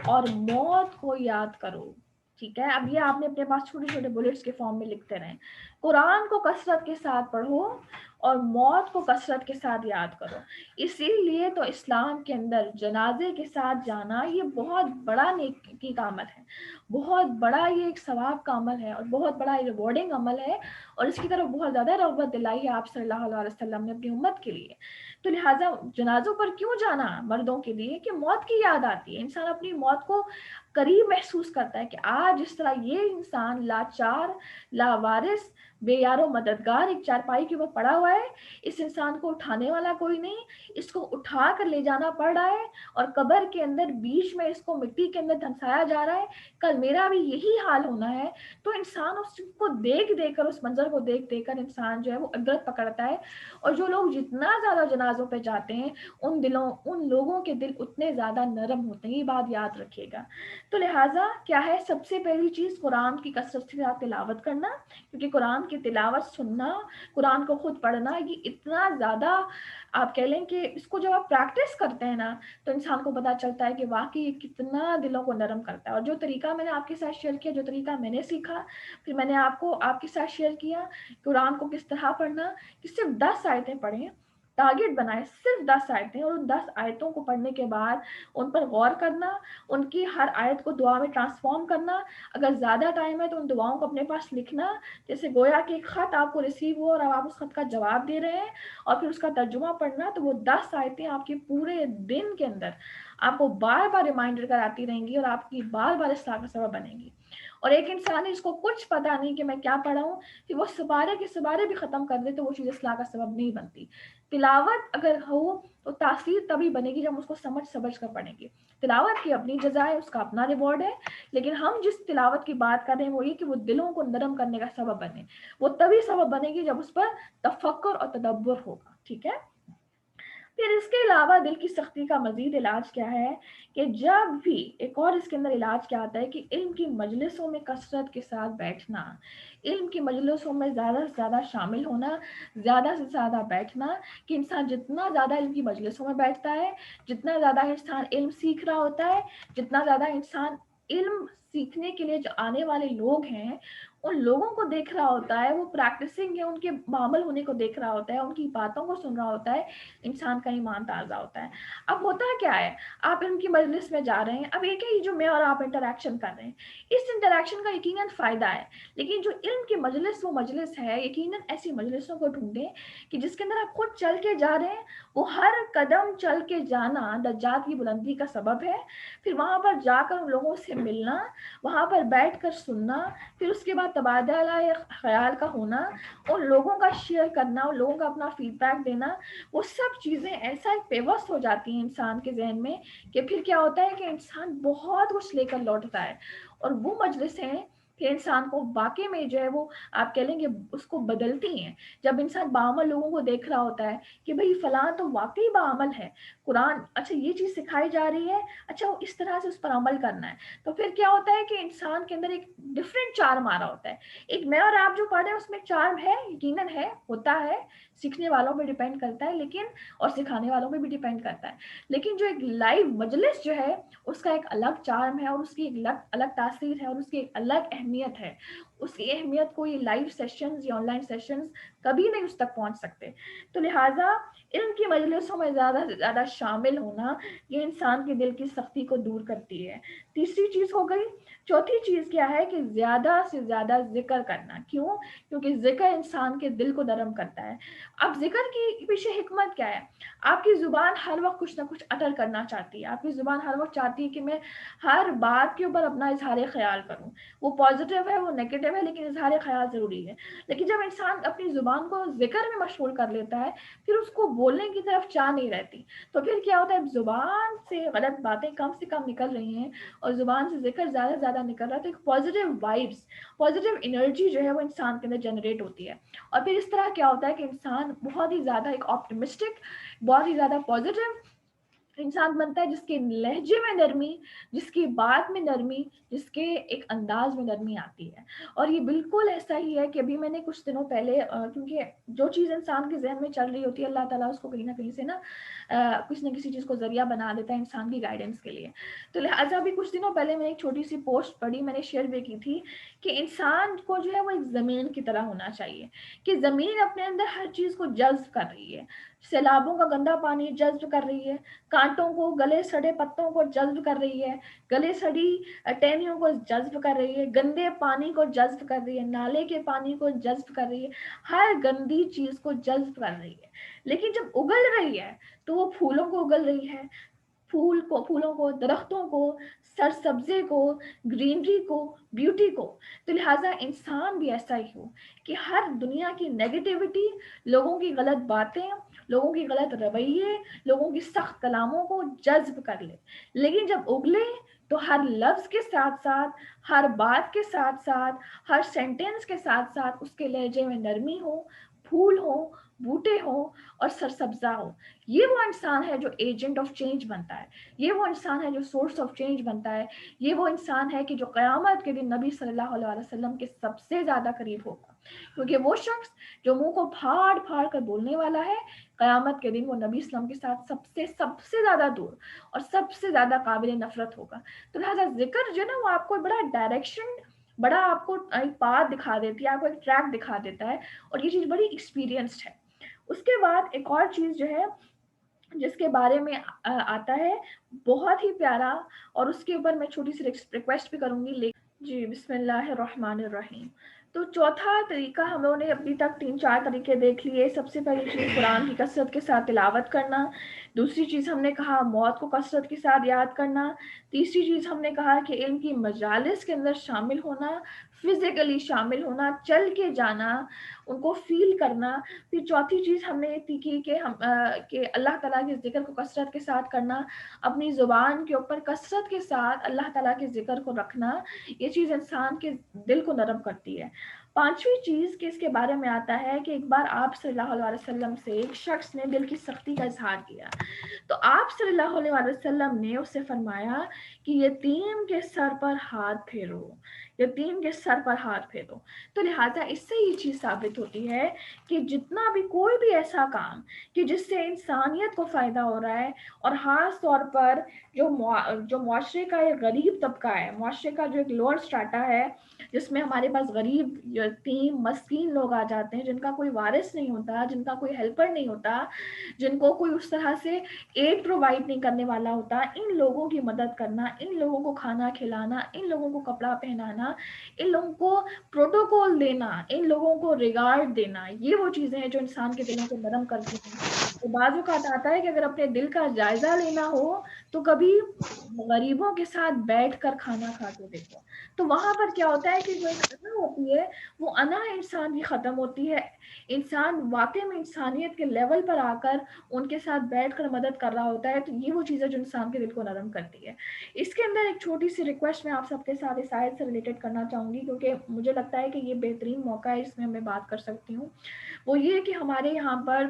اور موت کو یاد کرو. ٹھیک ہے, اب یہ آپ نے اپنے پاس چھوٹے چھوٹے بلٹس کے فارم میں لکھتے رہیں, قرآن کو کثرت کے ساتھ پڑھو اور موت کو کثرت کے ساتھ یاد کرو. اسی لیے تو اسلام کے اندر جنازے کے ساتھ جانا یہ بہت بڑا نیکی کا عمل ہے, بہت بڑا یہ ایک ثواب کا عمل ہے, اور بہت بڑا ریوارڈنگ عمل ہے, اور اس کی طرف بہت زیادہ رغبت دلائی ہے آپ صلی اللہ علیہ وسلم نے اپنی امت کے لیے. تو لہٰذا جنازوں پر کیوں جانا مردوں کے لیے, کہ موت کی یاد آتی ہے, انسان اپنی موت کو قریب محسوس کرتا ہے کہ آج جس طرح یہ انسان لاچار, لاوارث, بے یار و مددگار ایک چارپائی کے اوپر پڑا ہوا ہے, اس انسان کو اٹھانے والا کوئی نہیں, اس کو اٹھا کر لے جانا پڑ رہا ہے, اور قبر کے اندر بیچ میں اس کو مٹی کے اندر دھنسایا جا رہا ہے, کل میرا بھی یہی حال ہونا ہے. تو انسان اس کو دیکھ دیکھ کر, اس منظر کو دیکھ دیکھ کر انسان جو ہے وہ عبرت پکڑتا ہے. اور جو لوگ جتنا زیادہ جنازوں پہ جاتے ہیں ان لوگوں کے دل اتنے زیادہ نرم ہوتے ہیں, یہ بات یاد رکھیے گا. تو لہٰذا کیا ہے, سب سے پہلی چیز قرآن کی کثرت سے تلاوت کرنا, کیونکہ قرآن کی تلاوت سننا, قرآن کو خود پڑھنا, یہ اتنا زیادہ آپ کہہ لیں کہ اس کو جب آپ پریکٹس کرتے ہیں نا, تو انسان کو پتا چلتا ہے کہ واقعی یہ کتنا دلوں کو نرم کرتا ہے. اور جو طریقہ میں نے آپ کے ساتھ شیئر کیا, جو طریقہ میں نے سیکھا, پھر میں نے آپ کے ساتھ شیئر کیا قرآن کو کس طرح پڑھنا, کہ صرف 10 آیتیں پڑھیں, ٹارگیٹ بنائے صرف 10 آیتیں, اور ان 10 آیتوں کو پڑھنے کے بعد ان پر غور کرنا, ان کی ہر آیت کو دعا میں ٹرانسفارم کرنا. اگر زیادہ ٹائم ہے تو ان دعاؤں کو اپنے پاس لکھنا, جیسے گویا کہ ایک خط آپ کو ریسیو ہوا اور اب آپ اس خط کا جواب دے رہے ہیں, اور پھر اس کا ترجمہ پڑھنا. تو وہ 10 آیتیں آپ کے پورے دن کے اندر آپ کو بار بار ریمائنڈر کراتی رہیں گی, اور آپ کی بار بار اصلاح کا سبب بنے گی. اور ایک انسان ہے جس کو کچھ پتا نہیں کہ میں کیا پڑھا ہوں, کہ وہ سپارے کے سپارے بھی ختم کر دے تو وہ چیز اصلاح کا سبب نہیں بنتی. تلاوت اگر ہو تو تاثیر تبھی بنے گی جب اس کو سمجھ کر پڑھیں گے. تلاوت کی اپنی جزا ہے, اس کا اپنا ریوارڈ ہے, لیکن ہم جس تلاوت کی بات کر رہے ہیں وہ یہ کہ وہ دلوں کو نرم کرنے کا سبب بنے. وہ تبھی سبب بنے گی جب اس پر تفکر اور تدبر ہوگا. ٹھیک ہے. پھر اس کے علاوہ دل کی سختی کا مزید علاج کیا ہے, کہ جب بھی ایک اور اس کے اندر علاج کیا آتا ہے, کہ علم کی مجلسوں میں کثرت کے ساتھ بیٹھنا, علم کی مجلسوں میں زیادہ سے زیادہ شامل ہونا, زیادہ سے زیادہ بیٹھنا. کہ انسان جتنا زیادہ علم کی مجلسوں میں بیٹھتا ہے, جتنا زیادہ انسان علم سیکھ رہا ہوتا ہے, جتنا زیادہ انسان علم سیکھنے کے لیے جو آنے والے لوگ ہیں ان لوگوں کو دیکھ رہا ہوتا ہے, وہ پریکٹسنگ ہے, ان کے معامل ہونے کو دیکھ رہا ہوتا ہے, ان کی باتوں کو سن رہا ہوتا ہے, انسان کا ایمان تازہ ہوتا ہے. اب ہوتا ہے کیا ہے, آپ ان کی مجلس میں جا رہے ہیں, اب ایک ہے جو میں اور آپ انٹریکشن کر رہے ہیں, اس انٹریکشن کا یقیناً فائدہ ہے, لیکن جو علم کی مجلس وہ مجلس ہے, یقیناً ایسی مجلسوں کو ڈھونڈیں کہ جس کے اندر آپ خود چل کے جا رہے ہیں, وہ ہر قدم چل کے جانا درجات کی بلندی کا سبب ہے. پھر وہاں پر جا کر ان لوگوں سے ملنا, وہاں پر بیٹھ کر سننا, پھر اس کے بعد تبادلہ خیال کا ہونا, ان لوگوں کا شیئر کرنا, ان لوگوں کا اپنا فیڈ بیک دینا, وہ سب چیزیں ایسا ایک پیوست ہو جاتی ہیں انسان کے ذہن میں, کہ پھر کیا ہوتا ہے کہ انسان بہت کچھ لے کر لوٹتا ہے. اور وہ مجلسیں کہ انسان کو واقعی میں جو ہے وہ آپ کہہ لیں گے اس کو بدلتی ہیں. جب انسان بعمل لوگوں کو دیکھ رہا ہوتا ہے کہ بھئی فلاں تو واقعی بعمل ہے, قرآن اچھا یہ چیز سکھائی جا رہی ہے, اچھا وہ اس طرح سے اس پر عمل کرنا ہے, تو پھر کیا ہوتا ہے کہ انسان کے اندر ایک ڈفرینٹ چارم آ رہا ہوتا ہے. ایک میں اور آپ جو پڑھ رہے ہیں اس میں چارم ہے, یقیناً ہے, ہوتا ہے, سیکھنے والوں پہ ڈیپینڈ کرتا ہے, لیکن اور سکھانے والوں پہ بھی ڈیپینڈ کرتا ہے, لیکن جو ایک لائیو مجلس جو ہے اس کا ایک الگ چارم ہے, اور اس کی ایک الگ تاثیر ہے, اور اس کی ایک الگ اہمیت ہے. اس کی اہمیت کو یہ لائیو سیشنز یا آن لائن سیشنز کبھی نہیں اس تک پہنچ سکتے. تو لہٰذا علم کی مجلسوں میں زیادہ سے زیادہ شامل ہونا یہ انسان کے دل کی سختی کو دور کرتی ہے. تیسری چیز ہو گئی. چوتھی چیز کیا ہے, کہ زیادہ سے زیادہ ذکر کرنا. کیوں؟ کیونکہ ذکر انسان کے دل کو نرم کرتا ہے. اب ذکر کی پیچھے حکمت کیا ہے, آپ کی زبان ہر وقت کچھ نہ کچھ اٹر کرنا چاہتی ہے, آپ کی زبان ہر وقت چاہتی ہے کہ میں ہر بات کے اوپر اپنا اظہار خیال کروں, وہ پازیٹیو ہے وہ نیگیٹو ہے, لیکن اظہار خیال ضروری ہے. لیکن جب انسان اپنی زبان کو ذکر میں مشغول کر لیتا ہے, پھر اس کو بولنے کی طرف چاہ نہیں رہتی, تو پھر کیا ہوتا ہے, زبان سے غلط باتیں کم سے کم نکل رہی ہیں اور زبان سے ذکر زیادہ سے زیادہ نکل رہا ہے, تو ایک پازیٹیو وائبس, پازیٹیو انرجی جو ہے وہ انسان کے اندر جنریٹ ہوتی ہے. اور پھر اس طرح کیا ہوتا ہے کہ انسان بہت ہی زیادہ ایک آپٹمسٹک, بہت ہی زیادہ پازیٹیو انسان بنتا ہے جس کے لہجے میں نرمی، جس کی بات میں نرمی، جس کے ایک انداز میں نرمی آتی ہے۔ اور یہ بالکل ایسا ہی ہے کہ ابھی میں نے کچھ دنوں پہلے کیونکہ جو چیز انسان کے ذہن میں چل رہی ہوتی ہے اللہ تعالیٰ اس کو کہیں نہ کہیں سے نا کچھ نہ کسی چیز کو ذریعہ بنا دیتا ہے انسان کی گائیڈنس کے لیے۔ تو لہٰذا ابھی کچھ دنوں پہلے میں نے ایک چھوٹی سی پوسٹ پڑھی، میں نے شیئر بھی کی تھی کہ انسان کو جو ہے وہ ایک زمین کی طرح ہونا چاہیے، کہ زمین اپنے اندر ہر چیز کو جذب کر رہی ہے، سیلابوں کا گندا پانی جذب کر رہی ہے، کانٹوں کو، گلے سڑے پتوں کو جذب کر رہی ہے، گلے سڑی ٹہنیوں کو جذب کر رہی ہے، گندے پانی کو جذب کر رہی ہے، نالے کے پانی کو جذب کر رہی ہے، ہر گندی چیز کو جذب کر رہی ہے۔ لیکن جب اگل رہی ہے تو وہ پھولوں کو اگل رہی ہے، پھولوں کو، درختوں کو، سرسبزے کو، گرینری کو، بیوٹی کو۔ تو لہٰذا انسان بھی ایسا ہی ہو کہ ہر دنیا کی نیگیٹیوٹی، لوگوں کی غلط باتیں، لوگوں کی غلط رویے، لوگوں کی سخت کلاموں کو جذب کر لے، لیکن جب اگلے تو ہر لفظ کے ساتھ ساتھ، ہر بات کے ساتھ ساتھ، ہر سینٹینس کے ساتھ ساتھ اس کے لہجے میں نرمی ہو، پھول ہو، بوٹے ہوں اور سرسبزہ ہو۔ یہ وہ انسان ہے جو ایجنٹ آف چینج بنتا ہے، یہ وہ انسان ہے جو سورس آف چینج بنتا ہے، یہ وہ انسان ہے کہ جو قیامت کے دن نبی صلی اللہ علیہ وسلم کے سب سے زیادہ قریب ہوگا، کیونکہ وہ شخص جو منہ کو پھاڑ پھاڑ کر بولنے والا ہے، قیامت کے دن وہ نبی اسلام کے ساتھ سب سے زیادہ دور اور سب سے زیادہ قابل نفرت ہوگا۔ تو لہٰذا ذکر جو ہے نا وہ آپ کو بڑا ڈائریکشن، بڑا آپ کو ایک پاتھ دکھا دیتی ہے، آپ کو ایک ٹریک دکھا دیتا ہے، اور یہ چیز بڑی ایکسپیرینسڈ ہے۔ اس کے بعد ایک اور چیز جو ہے جس کے بارے میں آتا ہے، بہت ہی پیارا، اور اس کے اوپر میں چھوٹی سی ریکویسٹ بھی کروں گی۔ جی بسم اللہ الرحمن الرحیم۔ تو چوتھا طریقہ ہم لوگوں نے ابھی تک 3-4 طریقے دیکھ لیے۔ سب سے پہلی چیز قرآن کی کثرت کے ساتھ تلاوت کرنا، دوسری چیز ہم نے کہا موت کو کثرت کے ساتھ یاد کرنا، تیسری چیز ہم نے کہا کہ علم کی مجالس کے اندر شامل ہونا، فزیکلی شامل ہونا، چل کے جانا، ان کو فیل کرنا، پھر چوتھی چیز ہم نے یہ کی کہ اللہ تعالیٰ کے ذکر کو کثرت کے ساتھ کرنا، اپنی زبان کے اوپر کثرت کے ساتھ اللہ تعالیٰ کے ذکر کو رکھنا، یہ چیز انسان کے دل کو نرم کرتی ہے۔ پانچویں چیز کہ اس کے بارے میں آتا ہے کہ ایک بار آپ صلی اللہ علیہ وسلم سے ایک شخص نے دل کی سختی کا اظہار کیا، تو آپ صلی اللہ علیہ وسلم نے اس سے فرمایا کہ یتیم کے سر پر ہاتھ پھیرو، یتیم کے سر پر ہاتھ پھیرو۔ تو لہٰذا اس سے یہ چیز ثابت ہوتی ہے کہ جتنا بھی کوئی بھی ایسا کام کہ جس سے انسانیت کو فائدہ ہو رہا ہے، اور خاص طور پر جو معاشرے کا ایک غریب طبقہ ہے، معاشرے کا جو ایک لوور سٹراٹا ہے، جس میں ہمارے پاس غریب، یتیم، مسکین لوگ آ جاتے ہیں، جن کا کوئی وارث نہیں ہوتا، جن کا کوئی ہیلپر نہیں ہوتا، جن کو کوئی اس طرح سے ایڈ پرووائڈ نہیں کرنے والا ہوتا، ان لوگوں کی مدد کرنا، ان لوگوں کو کھانا کھلانا، ان لوگوں کو کپڑا پہنانا، ان لوگوں کو پروٹوکول دینا، ان لوگوں کو ریگارڈ دینا، یہ وہ چیزیں ہیں جو انسان کے دلوں کو نرم کرتی ہیں۔ تو بعض اوقات آتا ہے کہ اگر اپنے دل کا جائزہ لینا ہو تو کبھی غریبوں کے ساتھ بیٹھ کر کھانا کھا کے دیکھو، تو وہاں پر کیا ہوتا ہے کہ جو ایک انا ہوتی ہے وہ انا انسان کی ختم ہوتی ہے، انسان واقعی میں انسانیت کے لیول پر آ کر ان کے ساتھ بیٹھ کر مدد کر رہا ہوتا ہے۔ تو یہ وہ چیزیں جو انسان کے دل کو نرم کرتی ہے۔ اس کے اندر ایک چھوٹی سی ریکویسٹ میں آپ سب کے ساتھ اس آیت سے ریلیٹڈ کرنا چاہوں گی، کیونکہ مجھے لگتا ہے کہ یہ بہترین موقع ہے، اس میں میں بات کر سکتی ہوں۔ وہ یہ کہ ہمارے یہاں پر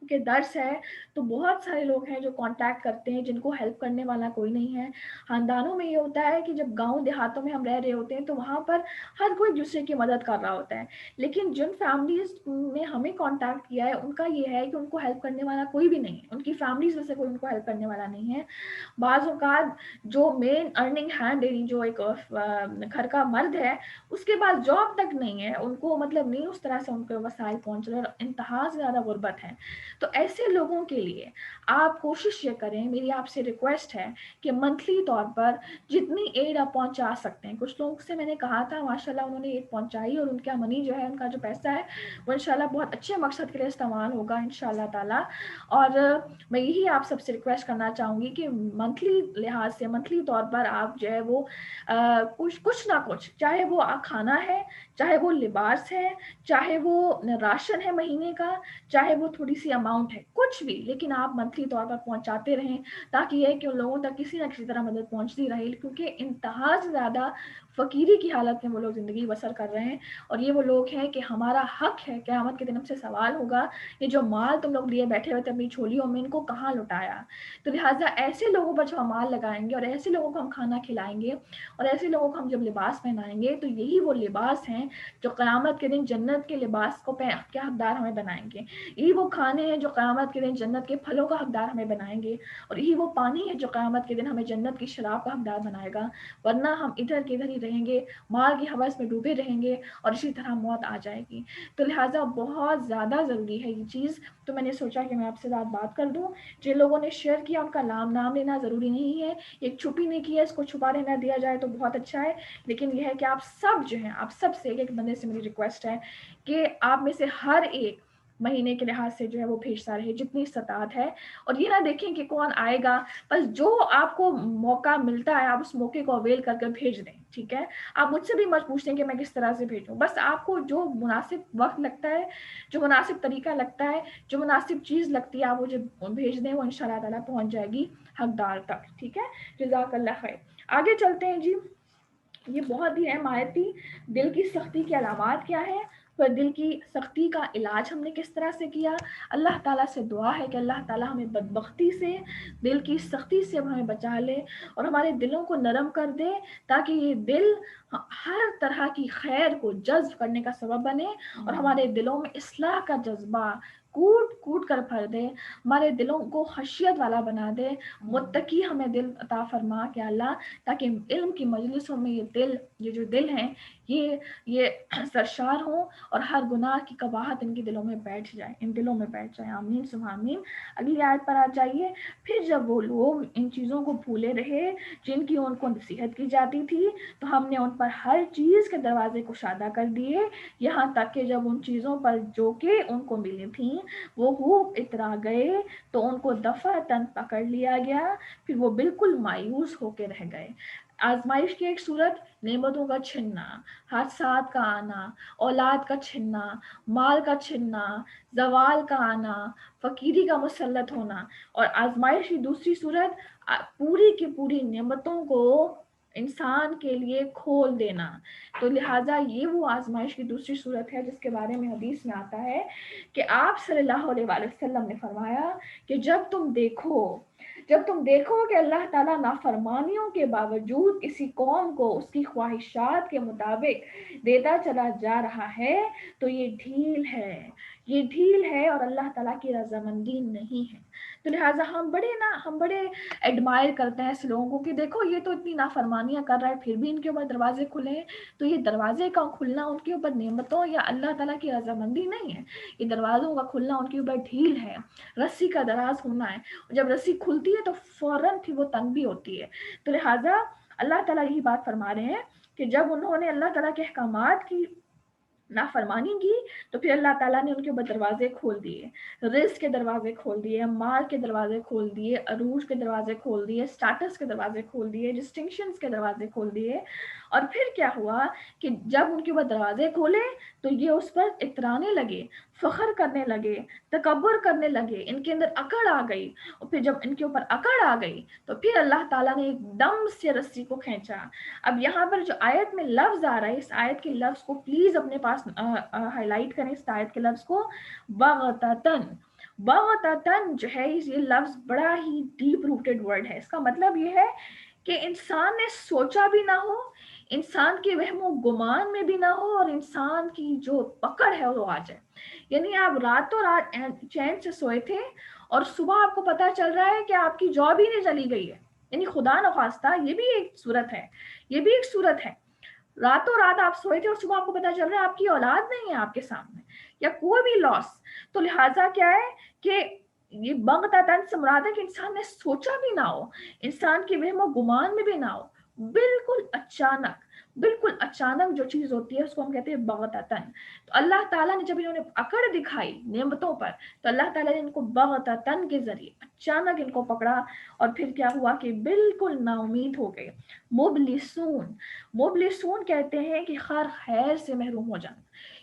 کہ درس ہے تو بہت سارے لوگ ہیں جو کانٹیکٹ کرتے ہیں جن کو ہیلپ کرنے والا کوئی نہیں ہے۔ خاندانوں میں یہ ہوتا ہے کہ جب گاؤں دیہاتوں میں ہم رہ رہے ہوتے ہیں تو وہاں پر ہر کوئی دوسرے کی مدد کر رہا ہوتا ہے، لیکن جن فیملیز نے ہمیں کانٹیکٹ کیا ہے ان کا یہ ہے کہ ان کو ہیلپ کرنے والا کوئی بھی نہیں ہے، ان کی فیملیز میں سے کوئی ان کو ہیلپ کرنے والا نہیں ہے۔ بعض اوقات جو مین ارننگ ہینڈ یعنی جو ایک گھر کا مرد ہے اس کے پاس جاب تک نہیں ہے، ان کو مطلب نہیں اس طرح سے ان کے وسائل پہنچ رہے، اور انتہا سے زیادہ غربت ہے۔ تو ایسے لوگوں کے لیے آپ کوشش یہ کریں، میری آپ سے ریکویسٹ ہے کہ منتھلی طور پر جتنی ایڈ آپ پہنچا سکتے ہیں، کچھ لوگوں سے میں نے کہا تھا ماشاءاللہ انہوں نے ایڈ پہنچائی، اور ان کا منی جو ہے، ان کا جو پیسہ ہے وہ انشاءاللہ بہت اچھے مقصد کے لیے استعمال ہوگا انشاءاللہ تعالی۔ اور میں یہی آپ سب سے ریکویسٹ کرنا چاہوں گی کہ منتھلی لحاظ سے، منتھلی طور پر آپ جو ہے وہ کچھ نہ کچھ، چاہے وہ کھانا ہے، چاہے وہ لباس ہے، چاہے وہ راشن ہے مہینے کا، چاہے وہ تھوڑی سی اماؤنٹ اماؤنٹ ہے کچھ بھی، لیکن آپ منتھلی طور پر پہنچاتے رہیں تاکہ یہ کہ ان لوگوں تک کسی نہ کسی طرح مدد پہنچتی رہے، کیونکہ انتہا سے زیادہ فقیری کی حالت میں وہ لوگ زندگی بسر کر رہے ہیں، اور یہ وہ لوگ ہیں کہ ہمارا حق ہے، قیامت کے دن ہم سے سوال ہوگا یہ جو مال تم لوگ لیے بیٹھے ہوئے تھے اپنی جھولیوں میں، ان کو کہاں لٹایا؟ تو لہٰذا ایسے لوگوں پر جو ہم مال لگائیں گے اور ایسے لوگوں کو ہم کھانا کھلائیں گے اور ایسے لوگوں کو ہم جب لباس پہنائیں گے تو یہی وہ لباس ہیں جو قیامت کے دن جنت کے لباس کو کے حقدار ہمیں بنائیں گے، یہی وہ کھانے ہیں جو قیامت کے دن جنت کے پھلوں کا حقدار ہمیں بنائیں گے، اور یہی وہ پانی ہے جو قیامت کے دن ہمیں جنت کی شراب کا حقدار بنائے گا، ورنہ ہم ادھر کے ادھر ہی رہیں گے، مال کی ہوس میں ڈوبے رہیں گے اور اسی طرح موت آ جائے گی۔ تو لہٰذا بہت زیادہ ضروری ہے یہ چیز، تو میں نے سوچا کہ میں آپ سے بات کر دوں۔ جن لوگوں نے شیئر کیا ان کا نام لینا ضروری نہیں ہے، ایک چھپی نہیں کی ہے، اس کو چھپا رہنا دیا جائے تو بہت اچھا ہے، لیکن یہ ہے کہ آپ سب جو ہیں، آپ سب سے ایک بندے سے میری ریکویسٹ ہے کہ آپ میں سے ہر ایک مہینے کے لحاظ سے جو ہے وہ بھیجتا رہے جتنی استطاعت ہے، اور یہ نہ دیکھیں کہ کون آئے گا، بس جو آپ کو موقع ملتا ہے آپ اس موقع کو اویل کر بھیج دیں، ٹھیک ہے؟ آپ مجھ سے بھی مت پوچھتے ہیں کہ میں کس طرح سے بھیجوں، بس آپ کو جو مناسب وقت لگتا ہے، جو مناسب طریقہ لگتا ہے، جو مناسب چیز لگتی ہے، آپ مجھے بھیج دیں، وہ انشاءاللہ تعالیٰ پہنچ جائے گی حقدار تک، ٹھیک ہے؟ جزاک اللہ خیر۔ آگے چلتے ہیں جی، یہ بہت ہی اہم آیت تھی، دل کی سختی کی علامات کیا ہے، پھر دل کی سختی کا علاج ہم نے کس طرح سے کیا۔ اللہ تعالیٰ سے دعا ہے کہ اللہ تعالیٰ ہمیں بدبختی سے، دل کی سختی سے ہمیں بچا لے اور ہمارے دلوں کو نرم کر دے، تاکہ یہ دل ہر طرح کی خیر کو جذب کرنے کا سبب بنے اور ہمارے دلوں میں اصلاح کا جذبہ کوٹ کوٹ کر بھر دے، ہمارے دلوں کو خشیت والا بنا دے، متقی ہمیں دل عطا فرما کہ اللہ، تاکہ علم کی مجلسوں میں یہ جو دل ہیں یہ سرشار ہوں اور ہر گناہ کی قباحت ان کے دلوں میں بیٹھ جائے، ان دلوں میں بیٹھ جائے، آمین ثم آمین۔ اگلی آیت پر آ جائیے۔ پھر جب وہ لوگ ان چیزوں کو بھولے رہے جن کی ان کو نصیحت کی جاتی تھی، تو ہم نے ان پر ہر چیز کے دروازے کشادہ کر دیے، یہاں تک کہ جب ان چیزوں پر جو کہ ان کو ملی تھیں وہ خوب اترا گئے تو ان کو دفعتاً پکڑ لیا گیا، پھر وہ بالکل مایوس ہو کے رہ گئے۔ آزمائش کی ایک صورت نعمتوں کا چھننا، حادثات کا آنا، اولاد کا چھننا، مال کا چھننا، زوال کا آنا، فقیری کا مسلط ہونا، اور آزمائش کی دوسری صورت پوری کی پوری نعمتوں کو انسان کے لیے کھول دینا۔ تو لہٰذا یہ وہ آزمائش کی دوسری صورت ہے جس کے بارے میں حدیث میں آتا ہے کہ آپ صلی اللہ علیہ وآلہ وسلم نے فرمایا کہ جب تم دیکھو کہ اللہ تعالیٰ نافرمانیوں کے باوجود کسی قوم کو اس کی خواہشات کے مطابق دیتا چلا جا رہا ہے تو یہ ڈھیل ہے اور اللہ تعالیٰ کی رضامندی نہیں ہے۔ تو لہٰذا ہم بڑے ایڈمائر کرتے ہیں ایسے لوگوں کو کہ دیکھو یہ تو اتنی نافرمانیاں کر رہا ہے پھر بھی ان کے اوپر دروازے کھلے ہیں، تو یہ دروازے کا کھلنا ان کے اوپر نعمتوں یا اللہ تعالیٰ کی رضامندی نہیں ہے، یہ دروازوں کا کھلنا ان کے اوپر ڈھیل ہے، رسی کا دراز ہونا ہے، جب رسی کھلتی ہے تو فوراً پھر وہ تنگ بھی ہوتی ہے۔ تو لہٰذا اللہ تعالیٰ یہی بات فرما رہے ہیں کہ جب انہوں نے اللہ تعالیٰ کے احکامات کی نافرمانی کی تو پھر اللہ تعالیٰ نے ان کے اوپر دروازے کھول دیے، رزق کے دروازے کھول دیے، مال کے دروازے کھول دیے، عروج کے دروازے کھول دیے، سٹیٹس کے دروازے کھول دیے، ڈسٹنکشنز کے دروازے کھول دیے، اور پھر کیا ہوا کہ جب ان کے اوپر دروازے کھولے تو یہ اس پر اترانے لگے، فخر کرنے لگے، تکبر کرنے لگے، ان کے اندر اکڑ آ گئی، اور پھر جب ان کے اوپر اکڑ آ گئی تو پھر اللہ تعالیٰ نے ایک دم سے رسی کو کھینچا۔ اب یہاں پر جو آیت میں لفظ آ رہا ہے، اس آیت کے لفظ کو پلیز اپنے پاس ہائی لائٹ کریں، اس آیت کے لفظ کو، بغتتن جو ہے یہ لفظ بڑا ہی ڈیپ روٹڈ ورڈ ہے، اس کا مطلب یہ ہے کہ انسان نے سوچا بھی نہ ہو، انسان کے وہم و گمان میں بھی نہ ہو، اور انسان کی جو پکڑ ہے وہ آ جائے، یعنی آپ راتوں رات چین سے سوئے تھے اور صبح آپ کو پتا چل رہا ہے کہ آپ کی جاب ہی نہیں چلی گئی ہے، یعنی خدا نخواستہ یہ بھی ایک صورت ہے، راتوں رات آپ سوئے تھے اور صبح آپ کو پتا چل رہا ہے آپ کی اولاد نہیں ہے آپ کے سامنے یا کوئی بھی لاس۔ تو لہٰذا کیا ہے کہ یہ بغتتن سے مراد ہے کہ انسان نے سوچا بھی نہ ہو، انسان کے وہم و گمان میں بھی نہ ہو، بالکل اچانک جو چیز ہوتی ہے اس کو ہم کہتے ہیں بغتتن۔ تو اللہ تعالیٰ نے جب انہوں نے اکڑ دکھائی نعمتوں پر تو اللہ تعالیٰ نے ان کو بغتتن کے ذریعے اچانک ان کو پکڑا، اور پھر کیا ہوا کہ بالکل نا امید ہو گئے۔ مبلسون کہتے ہیں کہ خیر سے محروم ہو جانا،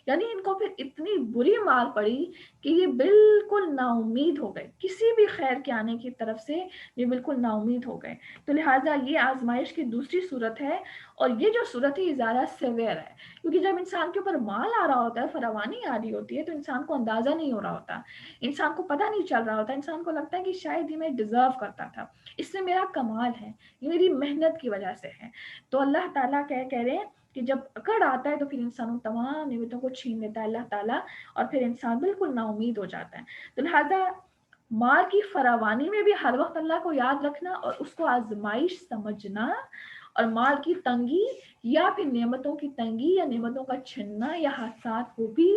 یعنی ان کو پھر اتنی بری مار پڑی کہ یہ بالکل نا امید ہو گئے، کسی بھی خیر کے آنے کی طرف سے یہ بالکل نا امید ہو گئے۔ تو لہٰذا یہ آزمائش کی دوسری صورت ہے، اور یہ جو صورت ہے یہ زیادہ سیویئر ہے، کیونکہ جب انسان کے اوپر مال آ رہا ہوتا ہے، فراوانی آ رہی ہوتی ہے، تو انسان کو اندازہ نہیں ہو رہا ہوتا، انسان کو پتہ نہیں چل رہا ہوتا، انسان کو لگتا ہے کہ شاید یہ میں ڈیزرو کرتا تھا، اس میں میرا کمال ہے، یہ میری محنت کی وجہ سے ہے۔ تو اللہ تعالیٰ کہہ رہے ہیں کہ جب اکڑ آتا ہے تو پھر انسان ان تمام نعمتوں کو چھین لیتا ہے اللہ تعالیٰ، اور پھر انسان بالکل نا امید ہو جاتا ہے۔ تو لہٰذا مال کی فراوانی میں بھی ہر وقت اللہ کو یاد رکھنا اور اس کو آزمائش سمجھنا، اور مال کی تنگی یا پھر نعمتوں کی تنگی یا نعمتوں کا چھننا یا حادثات کو بھی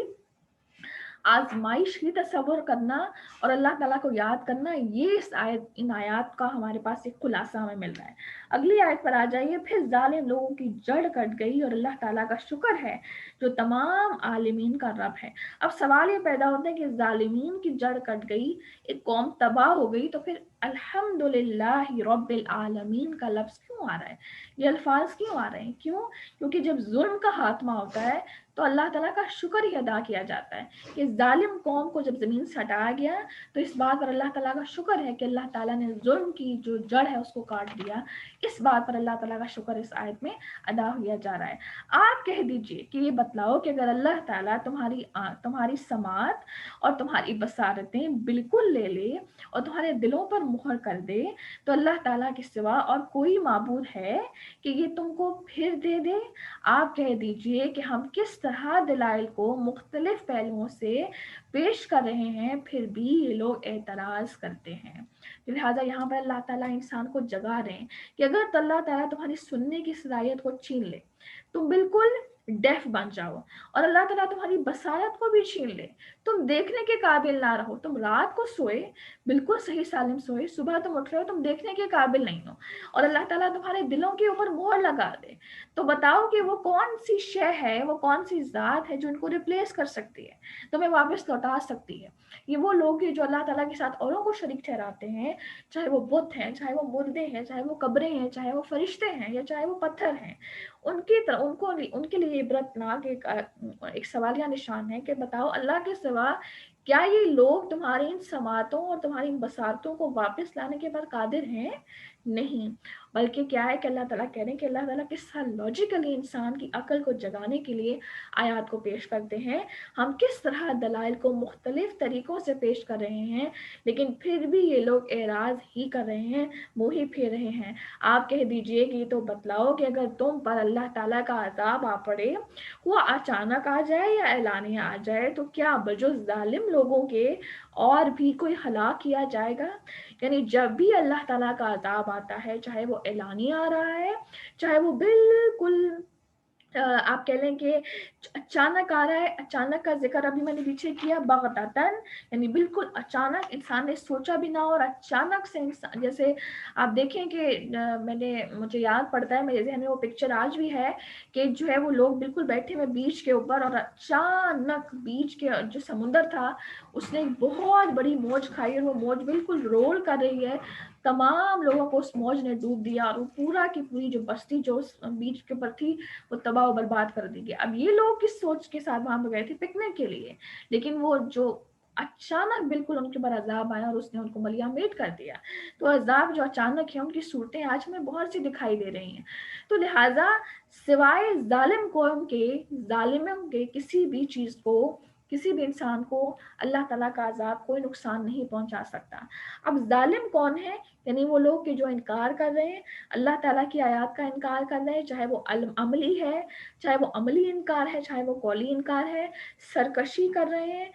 آزمائش کی تصور کرنا اور اللہ تعالیٰ کو یاد کرنا، یہ ان آیات کا ہمارے پاس ایک خلاصہ ہمیں مل رہا ہے۔ اگلی آیت پر آ جائیے، پھر ظالم لوگوں کی جڑ کٹ گئی اور اللہ تعالیٰ کا شکر ہے جو تمام عالمین کا رب ہے۔ اب سوال یہ پیدا ہوتا ہے کہ ظالمین کی جڑ کٹ گئی، ایک قوم تباہ ہو گئی، تو پھر الحمدللہ رب العالمین کا لفظ کیوں آ رہا ہے؟ یہ الفاظ کیوں آ رہے ہیں؟ کیونکہ جب ظلم کا خاتمہ ہوتا ہے تو اللہ تعالیٰ کا شکر ہی ادا کیا جاتا ہے کہ ظالم قوم کو جب زمین سے ہٹایا گیا تو اس بات پر اللہ تعالیٰ کا شکر ہے کہ اللہ تعالیٰ نے ظلم کی جو جڑ ہے اس کو کاٹ دیا۔ اس بات پر اللہ تعالیٰ کا شکر اس آیت میں ادا کیا جا رہا ہے۔ آپ کہہ دیجئے کہ یہ بتلاؤ کہ اگر اللہ تعالیٰ تمہاری سماعت اور تمہاری بصارتیں بالکل لے لے اور تمہارے دلوں پر مہر کر دے تو اللہ تعالیٰ کے سوا اور کوئی معبود ہے کہ یہ تم کو پھر دے دے؟ آپ کہہ دیجئے کہ ہم کس طرح دلائل کو مختلف پہلوؤں سے پیش کر رہے ہیں، پھر بھی یہ لوگ اعتراض کرتے ہیں۔ لہٰذا یہاں پر اللہ تعالیٰ انسان کو جگا رہے ہیں کہ اگر اللہ تعالیٰ تمہاری سننے کی صلاحیت کو چھین لے، تم بالکل ڈیف بن جاؤ، اور اللہ تعالیٰ تمہاری بصارت کو بھی چھین لے، تم دیکھنے کے قابل نہ رہو، تم رات کو سوئے بالکل صحیح سالم سوئے، صبح تم اٹھ رہے ہو، تم دیکھنے کے قابل نہیں ہو، اور اللہ تعالیٰ تمہارے دلوں کے اوپر مہر لگا دے، تو بتاؤ کہ وہ کون سی شے ہے، وہ کون سی ذات ہے جو ان کو ریپلیس کر سکتی ہے، تمہیں واپس لوٹا سکتی ہے؟ یہ وہ لوگ ہیں جو اللہ تعالیٰ کے ساتھ اوروں کو شریک ٹھہراتے ہیں، چاہے وہ بت ہیں، چاہے وہ مردے ہیں، چاہے وہ قبریں ہیں، چاہے وہ فرشتے ہیں، یا چاہے وہ پتھر ہیں۔ ان کے لیے عبرتناک ایک سوالیہ نشان ہے کہ بتاؤ اللہ کے سوا کیا یہ لوگ تمہاری ان سماعتوں اور تمہاری ان بصارتوں کو واپس لانے کے بعد قادر ہیں؟ نہیں، بلکہ کیا ہے کہ اللہ تعالیٰ کہہ رہے ہیں کہ اللہ تعالیٰ کس طرح لاجیکلی انسان کی عقل کو جگانے کے لیے آیات کو پیش کرتے ہیں، ہم کس طرح دلائل کو مختلف طریقوں سے پیش کر رہے ہیں، لیکن پھر بھی یہ لوگ اعراض ہی کر رہے ہیں، منہ ہی پھیر رہے ہیں۔ آپ کہہ دیجئے کہ یہ تو بتلاؤ کہ اگر تم پر اللہ تعالیٰ کا عذاب آ پڑے، وہ اچانک آ جائے یا اعلانیہ آ جائے، تو کیا بجز ظالم لوگوں کے اور بھی کوئی ہلاک کیا جائے گا؟ یعنی جب بھی اللہ تعالیٰ کا عذاب آتا ہے، چاہے وہ اعلانیہ آ رہا ہے، چاہے وہ بالکل آپ کہہ لیں کہ اچانک آ رہا ہے، اچانک کا ذکر ابھی میں نے پیچھے کیا، بغتتاً، یعنی بالکل اچانک، انسان نے سوچا بھی نہ ہو، اور اچانک سے انسان، جیسے آپ دیکھیں کہ مجھے یاد پڑتا ہے، میرے ذہن میں وہ پکچر آج بھی ہے کہ جو ہے وہ لوگ بالکل بیٹھے ہوئے بیچ کے اوپر، اور اچانک بیچ کے جو سمندر تھا اس نے ایک بہت بڑی موج کھائی، اور وہ موج بالکل رول کر رہی ہے، تمام لوگوں کو اس موج نے ڈوب دیا، اور وہ پورا کی پوری جو بستی جو اس بیچ کے اوپر تھی وہ تباہ و برباد کر دی گئی۔ اب یہ لوگ کس سوچ کے ساتھ وہاں پہ گئے تھے؟ پکنک کے لیے، لیکن وہ جو اچانک بالکل ان کے اوپر عذاب آیا اور اس نے ان کو ملیہ میٹ کر دیا۔ تو عذاب جو اچانک ہے، ان کی صورتیں آج ہمیں بہت سی دکھائی دے رہی ہیں۔ تو لہٰذا سوائے ظالم قوم کے، ظالموں کے کسی بھی چیز کو، کسی بھی انسان کو اللہ تعالیٰ کا عذاب کوئی نقصان نہیں پہنچا سکتا۔ اب ظالم کون ہے؟ یعنی وہ لوگ کہ جو انکار کر رہے ہیں، اللہ تعالیٰ کی آیات کا انکار کر رہے ہیں، چاہے وہ عملی ہے، چاہے وہ عملی انکار ہے، چاہے وہ قولی انکار ہے، سرکشی کر رہے ہیں،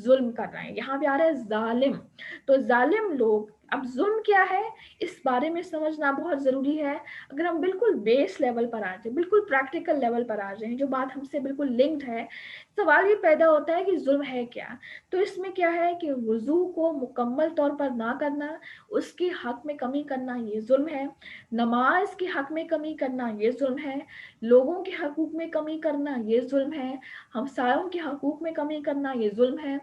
ظلم کر رہے ہیں۔ یہاں پہ آ رہا ہے ظالم۔ تو ظالم لوگ، اب ظلم کیا ہے اس بارے میں سمجھنا بہت ضروری ہے۔ اگر ہم بالکل بیس لیول پر آ جائیں، بالکل پریکٹیکل لیول پر آ جائیں، جو بات ہم سے بالکل لنکڈ ہے، سوال یہ پیدا ہوتا ہے کہ ظلم ہے کیا؟ تو اس میں کیا ہے کہ وضو کو مکمل طور پر نہ کرنا، اس کے حق میں کمی کرنا، یہ ظلم ہے۔ نماز کے حق میں کمی کرنا، یہ ظلم ہے۔ لوگوں کے حقوق میں کمی کرنا، یہ ظلم ہے۔ ہمسایوں کے حقوق میں کمی کرنا، یہ ظلم ہے۔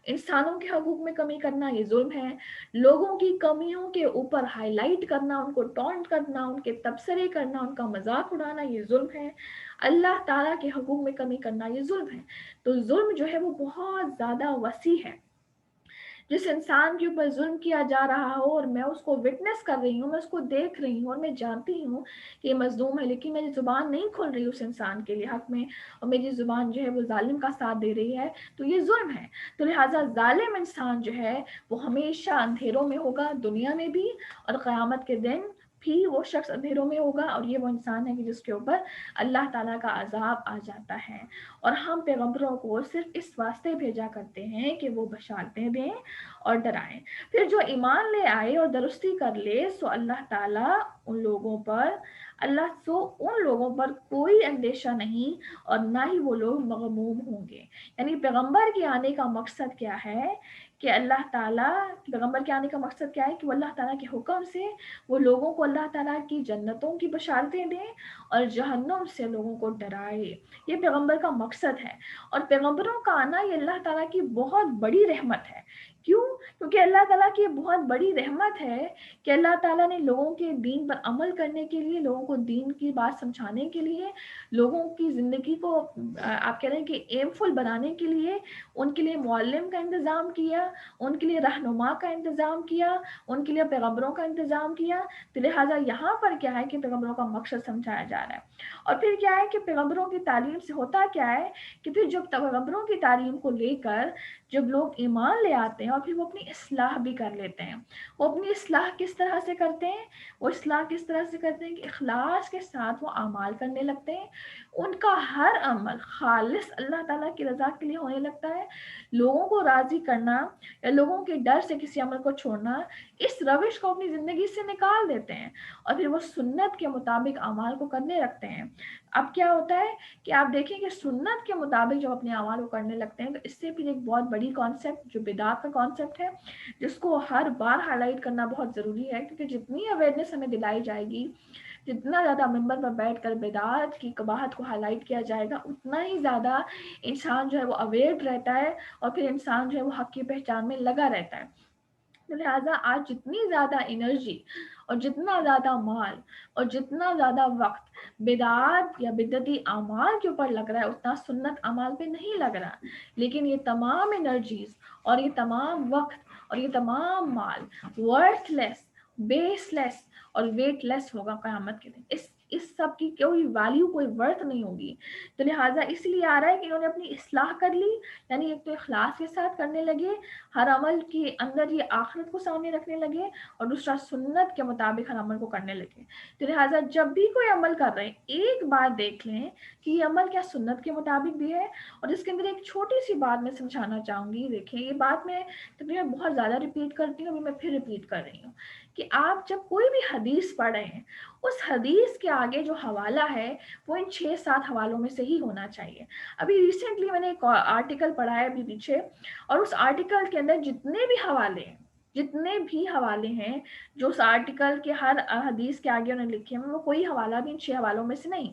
انسانوں کے حقوق میں کمی کرنا یہ ظلم ہے، لوگوں کی کمیوں کے اوپر ہائی لائٹ کرنا، ان کو ٹونٹ کرنا، ان کے تبصرے کرنا، ان کا مذاق اڑانا یہ ظلم ہے، اللہ تعالیٰ کے حقوق میں کمی کرنا یہ ظلم ہے۔ تو ظلم جو ہے وہ بہت زیادہ وسیع ہے۔ جس انسان کے اوپر ظلم کیا جا رہا ہو اور میں اس کو وٹنس کر رہی ہوں، میں اس کو دیکھ رہی ہوں اور میں جانتی ہوں کہ یہ مظلوم ہے، لیکن میری زبان نہیں کھل رہی اس انسان کے لیے حق میں، اور میری زبان جو ہے وہ ظالم کا ساتھ دے رہی ہے، تو یہ ظلم ہے۔ تو لہٰذا ظالم انسان جو ہے وہ ہمیشہ اندھیروں میں ہوگا، دنیا میں بھی، اور قیامت کے دن بھی وہ شخص اندھیروں میں ہوگا، اور یہ وہ انسان ہے کہ جس کے اوپر اللہ تعالیٰ کا عذاب آ جاتا ہے۔ اور ہم پیغمبروں کو صرف اس واسطے بھیجا کرتے ہیں کہ وہ بشارتیں دیں اور ڈرائیں۔ پھر جو ایمان لے آئے اور درستی کر لے سو اللہ تعالیٰ ان لوگوں پر کوئی اندیشہ نہیں، اور نہ ہی وہ لوگ مغموم ہوں گے۔ یعنی پیغمبر کے آنے کا مقصد کیا ہے کہ اللہ تعالیٰ پیغمبر کے آنے کا مقصد کیا ہے کہ وہ اللہ تعالیٰ کے حکم سے وہ لوگوں کو اللہ تعالیٰ کی جنتوں کی بشارتیں دیں اور جہنم سے لوگوں کو ڈرائے۔ یہ پیغمبر کا مقصد ہے، اور پیغمبروں کا آنا یہ اللہ تعالیٰ کی بہت بڑی رحمت ہے۔ کیوں؟ کیونکہ اللہ تعالیٰ کی بہت بڑی رحمت ہے کہ اللہ تعالیٰ نے لوگوں کے دین پر عمل کرنے کے لیے، لوگوں کو دین کی بات سمجھانے کے لیے، لوگوں کی زندگی کو آپ کہہ رہے ہیں کہ ایم فل بنانے کے لیے ان کے لیے معلم کا انتظام کیا، ان کے لیے رہنما کا انتظام کیا، ان کے لیے پیغمبروں کا انتظام کیا۔ تو لہٰذا یہاں پر کیا ہے کہ پیغمبروں کا مقصد سمجھایا جا رہا ہے۔ اور پھر کیا ہے کہ پیغمبروں کی تعلیم سے ہوتا کیا ہے کہ پھر جب پیغمبروں کی تعلیم کو لے کر جب لوگ ایمان لے آتے ہیں اور پھر وہ اپنی اصلاح بھی کر لیتے ہیں۔ وہ اپنی اصلاح کس طرح سے کرتے ہیں؟ وہ اصلاح کس طرح سے کرتے ہیں کہ اخلاص کے ساتھ وہ اعمال کرنے لگتے ہیں، ان کا ہر عمل خالص اللہ تعالیٰ کی رضا کے لیے ہونے لگتا ہے۔ لوگوں کو راضی کرنا یا لوگوں کے ڈر سے کسی عمل کو چھوڑنا، اس روش کو اپنی زندگی سے نکال دیتے ہیں، اور پھر وہ سنت کے مطابق اعمال کو کرنے لگتے ہیں۔ اب کیا ہوتا ہے کہ آپ دیکھیں کہ سنت کے مطابق جب اپنے اعمال کو کرنے لگتے ہیں تو اس سے پھر ایک بہت بڑی کانسیپٹ جو بدعت کا کانسیپٹ ہے، جس کو ہر بار ہائی لائٹ کرنا بہت ضروری ہے، کیونکہ جتنی اویئرنیس ہمیں دلائی جائے گی، جتنا زیادہ ممبر پر بیٹھ کر بدعت کی قباحت کو ہائی لائٹ کیا جائے گا، اتنا ہی زیادہ انسان جو ہے وہ اویئر رہتا ہے، اور پھر انسان جو ہے وہ حق کی پہچان میں لگا رہتا ہے۔ تو لہٰذا آج جتنی زیادہ انرجی اور جتنا زیادہ مال اور جتنا زیادہ وقت بدعات یا بدعتی اعمال کے اوپر لگ رہا ہے، اتنا سنت اعمال پہ نہیں لگ رہا۔ لیکن یہ تمام انرجیز اور یہ تمام وقت اور یہ تمام مال ورتھ لیس، بیس لیس اور ویٹ لیس ہوگا قیامت کے دن۔ اس سب کی کوئی ویلیو، کوئی ورتھ نہیں ہوگی۔ تو لہٰذا اس لیے آ رہا ہے کہ انہوں نے اپنی اصلاح کر لی، یعنی ایک تو اخلاص کے ساتھ کرنے لگے، ہر عمل کے اندر یہ آخرت کو سامنے رکھنے لگے، اور دوسرا سنت کے مطابق ہر عمل کو کرنے لگے۔ تو لہٰذا جب بھی کوئی عمل کر رہے ہیں ایک بات دیکھ لیں کہ یہ عمل کیا سنت کے مطابق بھی ہے۔ اور اس کے اندر ایک چھوٹی سی بات میں سمجھانا چاہوں گی، دیکھیں یہ بات میں تقریباً بہت زیادہ ریپیٹ کرتی ہوں، ابھی میں پھر ریپیٹ کر رہی ہوں کہ آپ جب کوئی بھی حدیث پڑھ رہے ہیں، اس حدیث کے آگے جو حوالہ ہے وہ ان 6-7 حوالوں میں سے ہی ہونا چاہیے۔ ابھی ریسنٹلی میں نے ایک آرٹیکل پڑھا ہے ابھی پیچھے، اور اس آرٹیکل کے اندر جتنے بھی حوالے ہیں جو اس آرٹیکل کے ہر حدیث کے آگے انہوں نے لکھے ہیں، وہ کوئی حوالہ بھی ان 6 حوالوں میں سے نہیں۔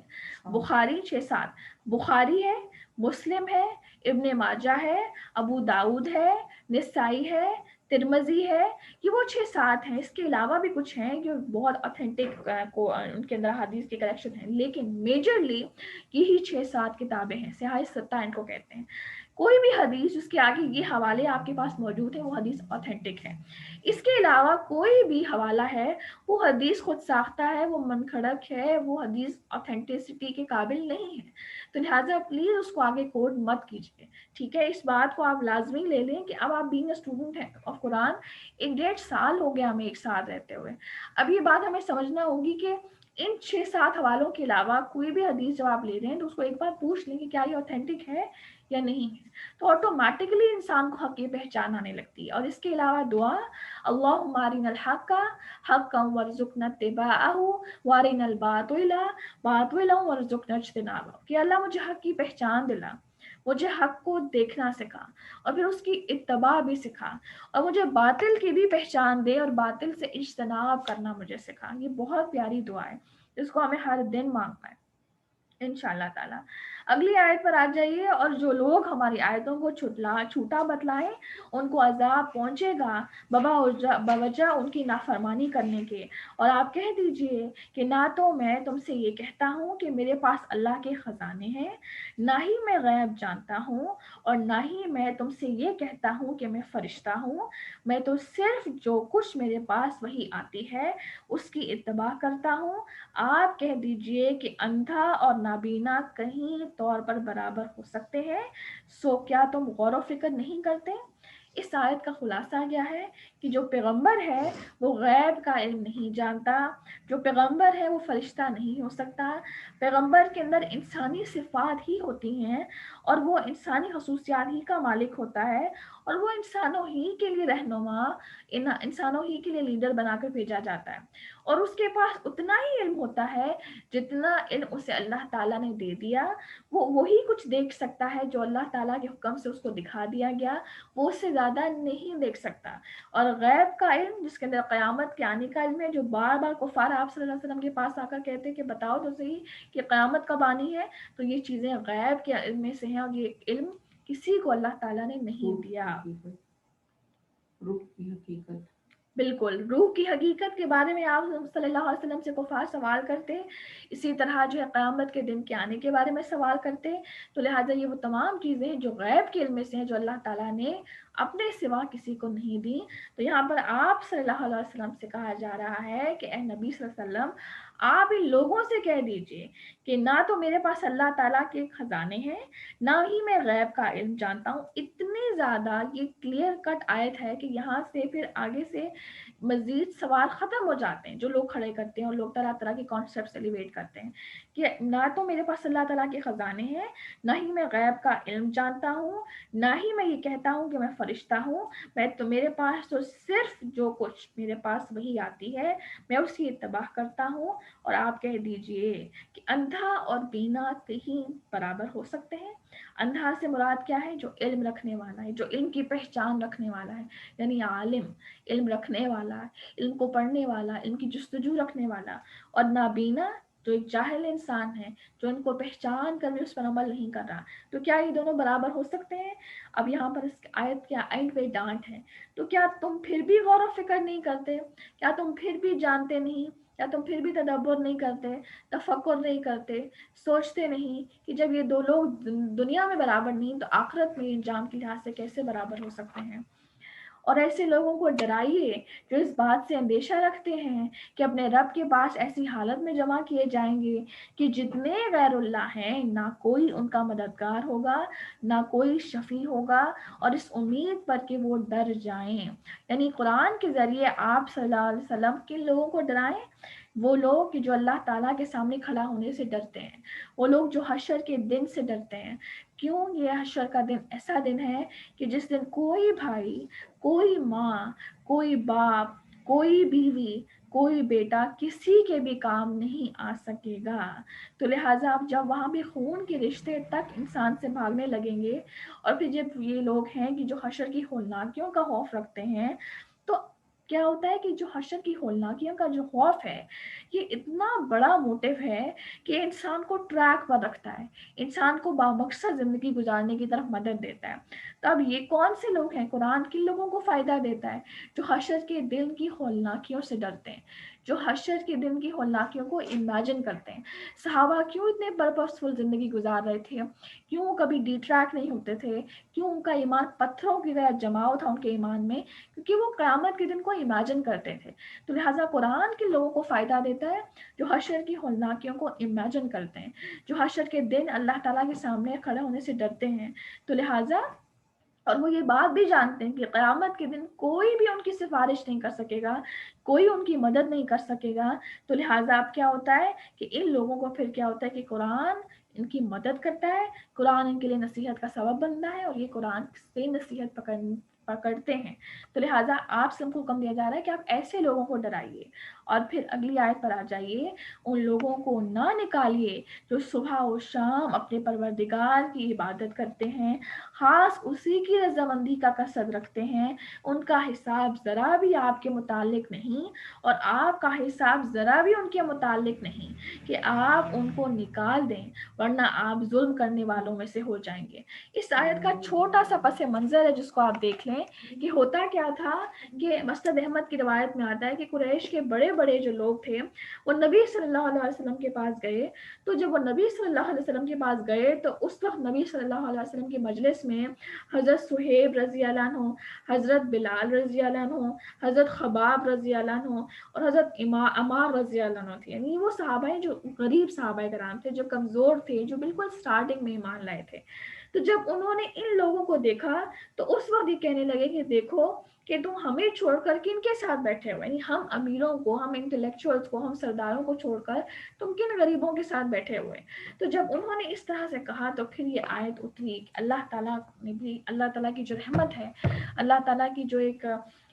بخاری 6-7 بخاری ہے، مسلم ہے، ابن ماجہ ہے، ابو داؤد ہے، نسائی ہے، ترمذی ہے، یہ وہ 6-7 ہیں۔ اس کے علاوہ بھی کچھ ہیں جو بہت اوتھینٹک ان کے اندر حدیث کے کلیکشن ہیں، لیکن میجرلی یہی 6-7 کتابیں ہیں، صحاح ستہ ان کو کہتے ہیں۔ کوئی بھی حدیث جس کے آگے یہ حوالے آپ کے پاس موجود ہیں وہ حدیث اوتھینٹک ہے۔ اس کے علاوہ کوئی بھی حوالہ ہے وہ حدیث خود ساختہ ہے، وہ منکھڑک ہے، وہ حدیث اوتھینٹسٹی کے قابل نہیں ہے۔ تو لہٰذا پلیز اس کو آگے کوٹ مت کیجیے، ٹھیک ہے؟ اس بات کو آپ لازمی لے لیں کہ اب آپ بینگ اے اسٹوڈنٹ ہیں آف قرآن، 1-1.5 سال ہو گیا ہمیں ایک ساتھ رہتے ہوئے، اب یہ بات ہمیں سمجھنا ہوگی کہ ان 6-7 حوالوں کے علاوہ کوئی بھی حدیث جب آپ لے رہے ہیں تو اس کو ایک بار پوچھ لیں کہ کیا یہ اوتھینٹک ہے یا نہیں ہے، تو آٹومیٹکلی انسان کو حق کی پہچان آنے لگتی ہے۔ اور اس کے علاوہ دعا، اللہم ارنا الحق حقا وارزقنا اتباعہ وارنا الباطل باطلا وارزقنا اجتنابہ، کہ اللہ مجھے حق کی پہچان دلا، مجھے حق کو دیکھنا سکھا اور پھر اس کی اتباع بھی سکھا، اور مجھے باطل کی بھی پہچان دے اور باطل سے اجتناب کرنا مجھے سکھا۔ یہ بہت پیاری دعا ہے جس کو ہمیں ہر دن مانگنا ہے انشاءاللہ تعالی۔ اگلی آیت پر آ جائیے. اور جو لوگ ہماری آیتوں کو چھوٹا بتلائیں ان کو عذاب پہنچے گا بوجہ ان کی نافرمانی کرنے کے. اور آپ کہہ دیجئے کہ نہ تو میں تم سے یہ کہتا ہوں کہ میرے پاس اللہ کے خزانے ہیں، نہ ہی میں غیب جانتا ہوں، اور نہ ہی میں تم سے یہ کہتا ہوں کہ میں فرشتہ ہوں. میں تو صرف جو کچھ میرے پاس وہی آتی ہے اس کی اتباع کرتا ہوں. آپ کہہ دیجئے کہ اندھا اور نابینا کہیں طور پر برابر ہو سکتے ہیں، سو کیا تم غور و فکر نہیں کرتے؟ اس آیت کا خلاصہ کیا ہے کہ جو پیغمبر ہے وہ غیب کا علم نہیں جانتا، جو پیغمبر ہے وہ فرشتہ نہیں ہو سکتا. پیغمبر کے اندر انسانی صفات ہی ہوتی ہیں اور وہ انسانی خصوصیات ہی کا مالک ہوتا ہے، اور وہ انسانوں ہی کے لیے رہنما، انسانوں ہی کے لیے لیڈر بنا کر بھیجا جاتا ہے. اور اس کے پاس اتنا ہی علم ہوتا ہے جتنا علم اسے اللہ تعالیٰ نے دے دیا. وہ وہی کچھ دیکھ سکتا ہے جو اللہ تعالیٰ کے حکم سے اس کو دکھا دیا گیا، وہ اس سے زیادہ نہیں دیکھ سکتا. اور غیب کا علم جس کے اندر قیامت کے آنے کا علم ہے، جو بار بار کفار آپ صلی اللہ علیہ وسلم کے پاس آ کر کہتے ہیں کہ بتاؤ تو صحیح کہ قیامت کب آنی ہے، تو یہ چیزیں غیب کے علم میں سے ہیں، اور یہ علم کسی کو اللہ تعالیٰ نے نہیں دیا. روح کی حقیقت، بالکل، روح کی حقیقت کے بارے میں آپ صلی اللہ علیہ وسلم سے کفار سوال کرتے، اسی طرح جو ہے قیامت کے دن کے آنے کے بارے میں سوال کرتے. تو لہٰذا یہ وہ تمام چیزیں جو غیب کے علم میں سے ہیں، جو اللہ تعالیٰ نے اپنے سوا کسی کو نہیں دی. تو یہاں پر آپ صلی اللہ علیہ وسلم سے کہا جا رہا ہے کہ اے نبی صلی اللہ علیہ وسلم، آپ ان لوگوں سے کہہ دیجئے کہ نہ تو میرے پاس اللہ تعالیٰ کے خزانے ہیں، نہ ہی میں غیب کا علم جانتا ہوں. اتنی زیادہ یہ کلیئر کٹ آیت ہے کہ یہاں سے پھر آگے سے مزید سوال ختم ہو جاتے ہیں جو لوگ کھڑے کرتے ہیں، اور لوگ طرح طرح کے کانسیپٹ ایلیویٹ کرتے ہیں کہ نہ تو میرے پاس اللہ تعالیٰ کے خزانے ہیں، نہ ہی میں غیب کا علم جانتا ہوں، نہ ہی میں یہ کہتا ہوں کہ میں فرشتہ ہوں. میں تو میرے پاس تو صرف جو کچھ میرے پاس وہی آتی ہے، میں اس کی اتباع کرتا ہوں. اور آپ کہہ دیجئے کہ اندھا اور بینا کہیں برابر ہو سکتے ہیں. اندھا سے مراد کیا ہے؟ جو علم رکھنے والا ہے، جو علم کی پہچان رکھنے والا ہے، یعنی عالم، علم رکھنے والا، علم کو پڑھنے والا، علم کی جستجو رکھنے والا. اور نابینا جو ایک جاہل انسان ہے، جو ان کو پہچان کر بھی اس پر عمل نہیں کر رہا. تو کیا یہ دونوں برابر ہو سکتے ہیں؟ اب یہاں پر اس آیت کے اینڈ پہ ڈانٹ ہے. تو کیا تم پھر بھی غور و فکر نہیں کرتے؟ کیا تم پھر بھی جانتے نہیں؟ کیا تم پھر بھی تدبر نہیں کرتے، تفکر نہیں کرتے، سوچتے نہیں کہ جب یہ دو لوگ دنیا میں برابر نہیں تو آخرت میں انجام کے لحاظ سے کیسے برابر ہو سکتے ہیں؟ اور ایسے لوگوں کو ڈرائیے جو اس بات سے اندیشہ رکھتے ہیں کہ اپنے رب کے پاس ایسی حالت میں جمع کیے جائیں گے کہ جتنے غیر اللہ ہیں نہ کوئی ان کا مددگار ہوگا، نہ کوئی شفیع ہوگا، اور اس امید پر کہ وہ ڈر جائیں. یعنی قرآن کے ذریعے آپ صلی اللہ علیہ وسلم کن لوگوں کو ڈرائیں؟ وہ لوگ کہ جو اللہ تعالیٰ کے سامنے کھڑا ہونے سے ڈرتے ہیں، وہ لوگ جو حشر کے دن سے ڈرتے ہیں. کیوں؟ یہ حشر کا دن ایسا دن ہے کہ جس دن کوئی بھائی، کوئی ماں، کوئی باپ، کوئی بیوی، کوئی بیٹا کسی کے بھی کام نہیں آ سکے گا. تو لہٰذا اب جب وہاں بھی خون کے رشتے تک انسان سے بھاگنے لگیں گے، اور پھر جب یہ لوگ ہیں کہ جو حشر کی ہولناکیوں کا خوف رکھتے ہیں، تو کیا ہوتا ہے کہ جو حشر کی ہولناکیوں کا جو خوف ہے یہ اتنا بڑا موٹیو ہے کہ انسان کو ٹریک پر رکھتا ہے، انسان کو بامقصد زندگی گزارنے کی طرف مدد دیتا ہے. تو اب یہ کون سے لوگ ہیں؟ قرآن کن لوگوں کو فائدہ دیتا ہے؟ جو حشر کے دن کی ہولناکیوں سے ڈرتے ہیں، جو حشر کے دن کی ہولناکیوں کو امیجن کرتے ہیں. صحابہ کیوں اتنے پرپسفل زندگی گزار رہے تھے؟ کیوں کبھی ڈی ٹریک نہیں ہوتے تھے؟ کیوں ان کا ایمان پتھروں کی طرح جماؤ تھا ان کے ایمان میں؟ کیونکہ وہ قیامت کے دن کو امیجن کرتے تھے. تو لہٰذا قرآن کے لوگوں کو فائدہ دیتا ہے جو حشر کی ہولناکیوں کو امیجن کرتے ہیں، جو حشر کے دن اللہ تعالیٰ کے سامنے کھڑے ہونے سے ڈرتے ہیں. تو لہٰذا اور وہ یہ بات بھی جانتے ہیں کہ قیامت کے دن کوئی بھی ان کی سفارش نہیں کر سکے گا، کوئی ان کی مدد نہیں کر سکے گا. تو لہٰذا اب کیا ہوتا ہے کہ ان لوگوں کو پھر کیا ہوتا ہے کہ قرآن ان کی مدد کرتا ہے، قرآن ان کے لیے نصیحت کا سبب بنتا ہے، اور یہ قرآن سے نصیحت پکڑتے ہیں. تو لہٰذا آپ سے ہم کو حکم دیا جا رہا ہے کہ آپ ایسے لوگوں کو ڈرائیے، اور پھر اگلی آیت پر آ جائیے، ان لوگوں کو نہ نکالیے جو صبح و شام اپنے پروردگار کی عبادت کرتے ہیں، خاص اسی کی رضامندی کا قصد رکھتے ہیں، ان کا حساب ذرا بھی آپ کے متعلق نہیں اور آپ کا حساب ذرا بھی ان کے متعلق نہیں کہ آپ ان کو نکال دیں، ورنہ آپ ظلم کرنے والوں میں سے ہو جائیں گے۔ اس آیت کا چھوٹا سا پس منظر ہے جس کو آپ دیکھ لیں کہ ہوتا کیا تھا کہ مسند احمد کی روایت میں آتا ہے کہ قریش کے بڑے بڑے جو لوگ تھے وہ نبی صلی اللہ علیہ وسلم کے پاس گئے، تو جب وہ نبی صلی اللہ علیہ وسلم کے پاس گئے تو اس وقت نبی صلی اللہ علیہ وسلم کی مجلس میں حضرت صہیب رضی اللہ عنہ، حضرت بلال رضی اللہ عنہ، حضرت خباب رضی اللہ عنہ اور حضرت عمار رضی اللہ عنہ تھے، یعنی وہ صحابہ ہیں جو غریب صحابہ کرام تھے، جو کمزور تھے، جو بالکل سٹارٹنگ میں ایمان لائے تھے۔ تو جب انہوں نے ان لوگوں کو دیکھا تو اس وقت یہ کہنے لگے کہ دیکھو کہ تم ہمیں چھوڑ کر کن کے ساتھ بیٹھے ہوئے، یعنی ہم امیروں کو، ہم انٹلیکچوئلس کو، ہم سرداروں کو چھوڑ کر تم کن غریبوں کے ساتھ بیٹھے ہوئے۔ تو جب انہوں نے اس طرح سے کہا تو پھر یہ آیت اتری، اللہ تعالیٰ نے بھی، اللہ تعالیٰ کی جو رحمت ہے، اللہ تعالیٰ کی جو ایک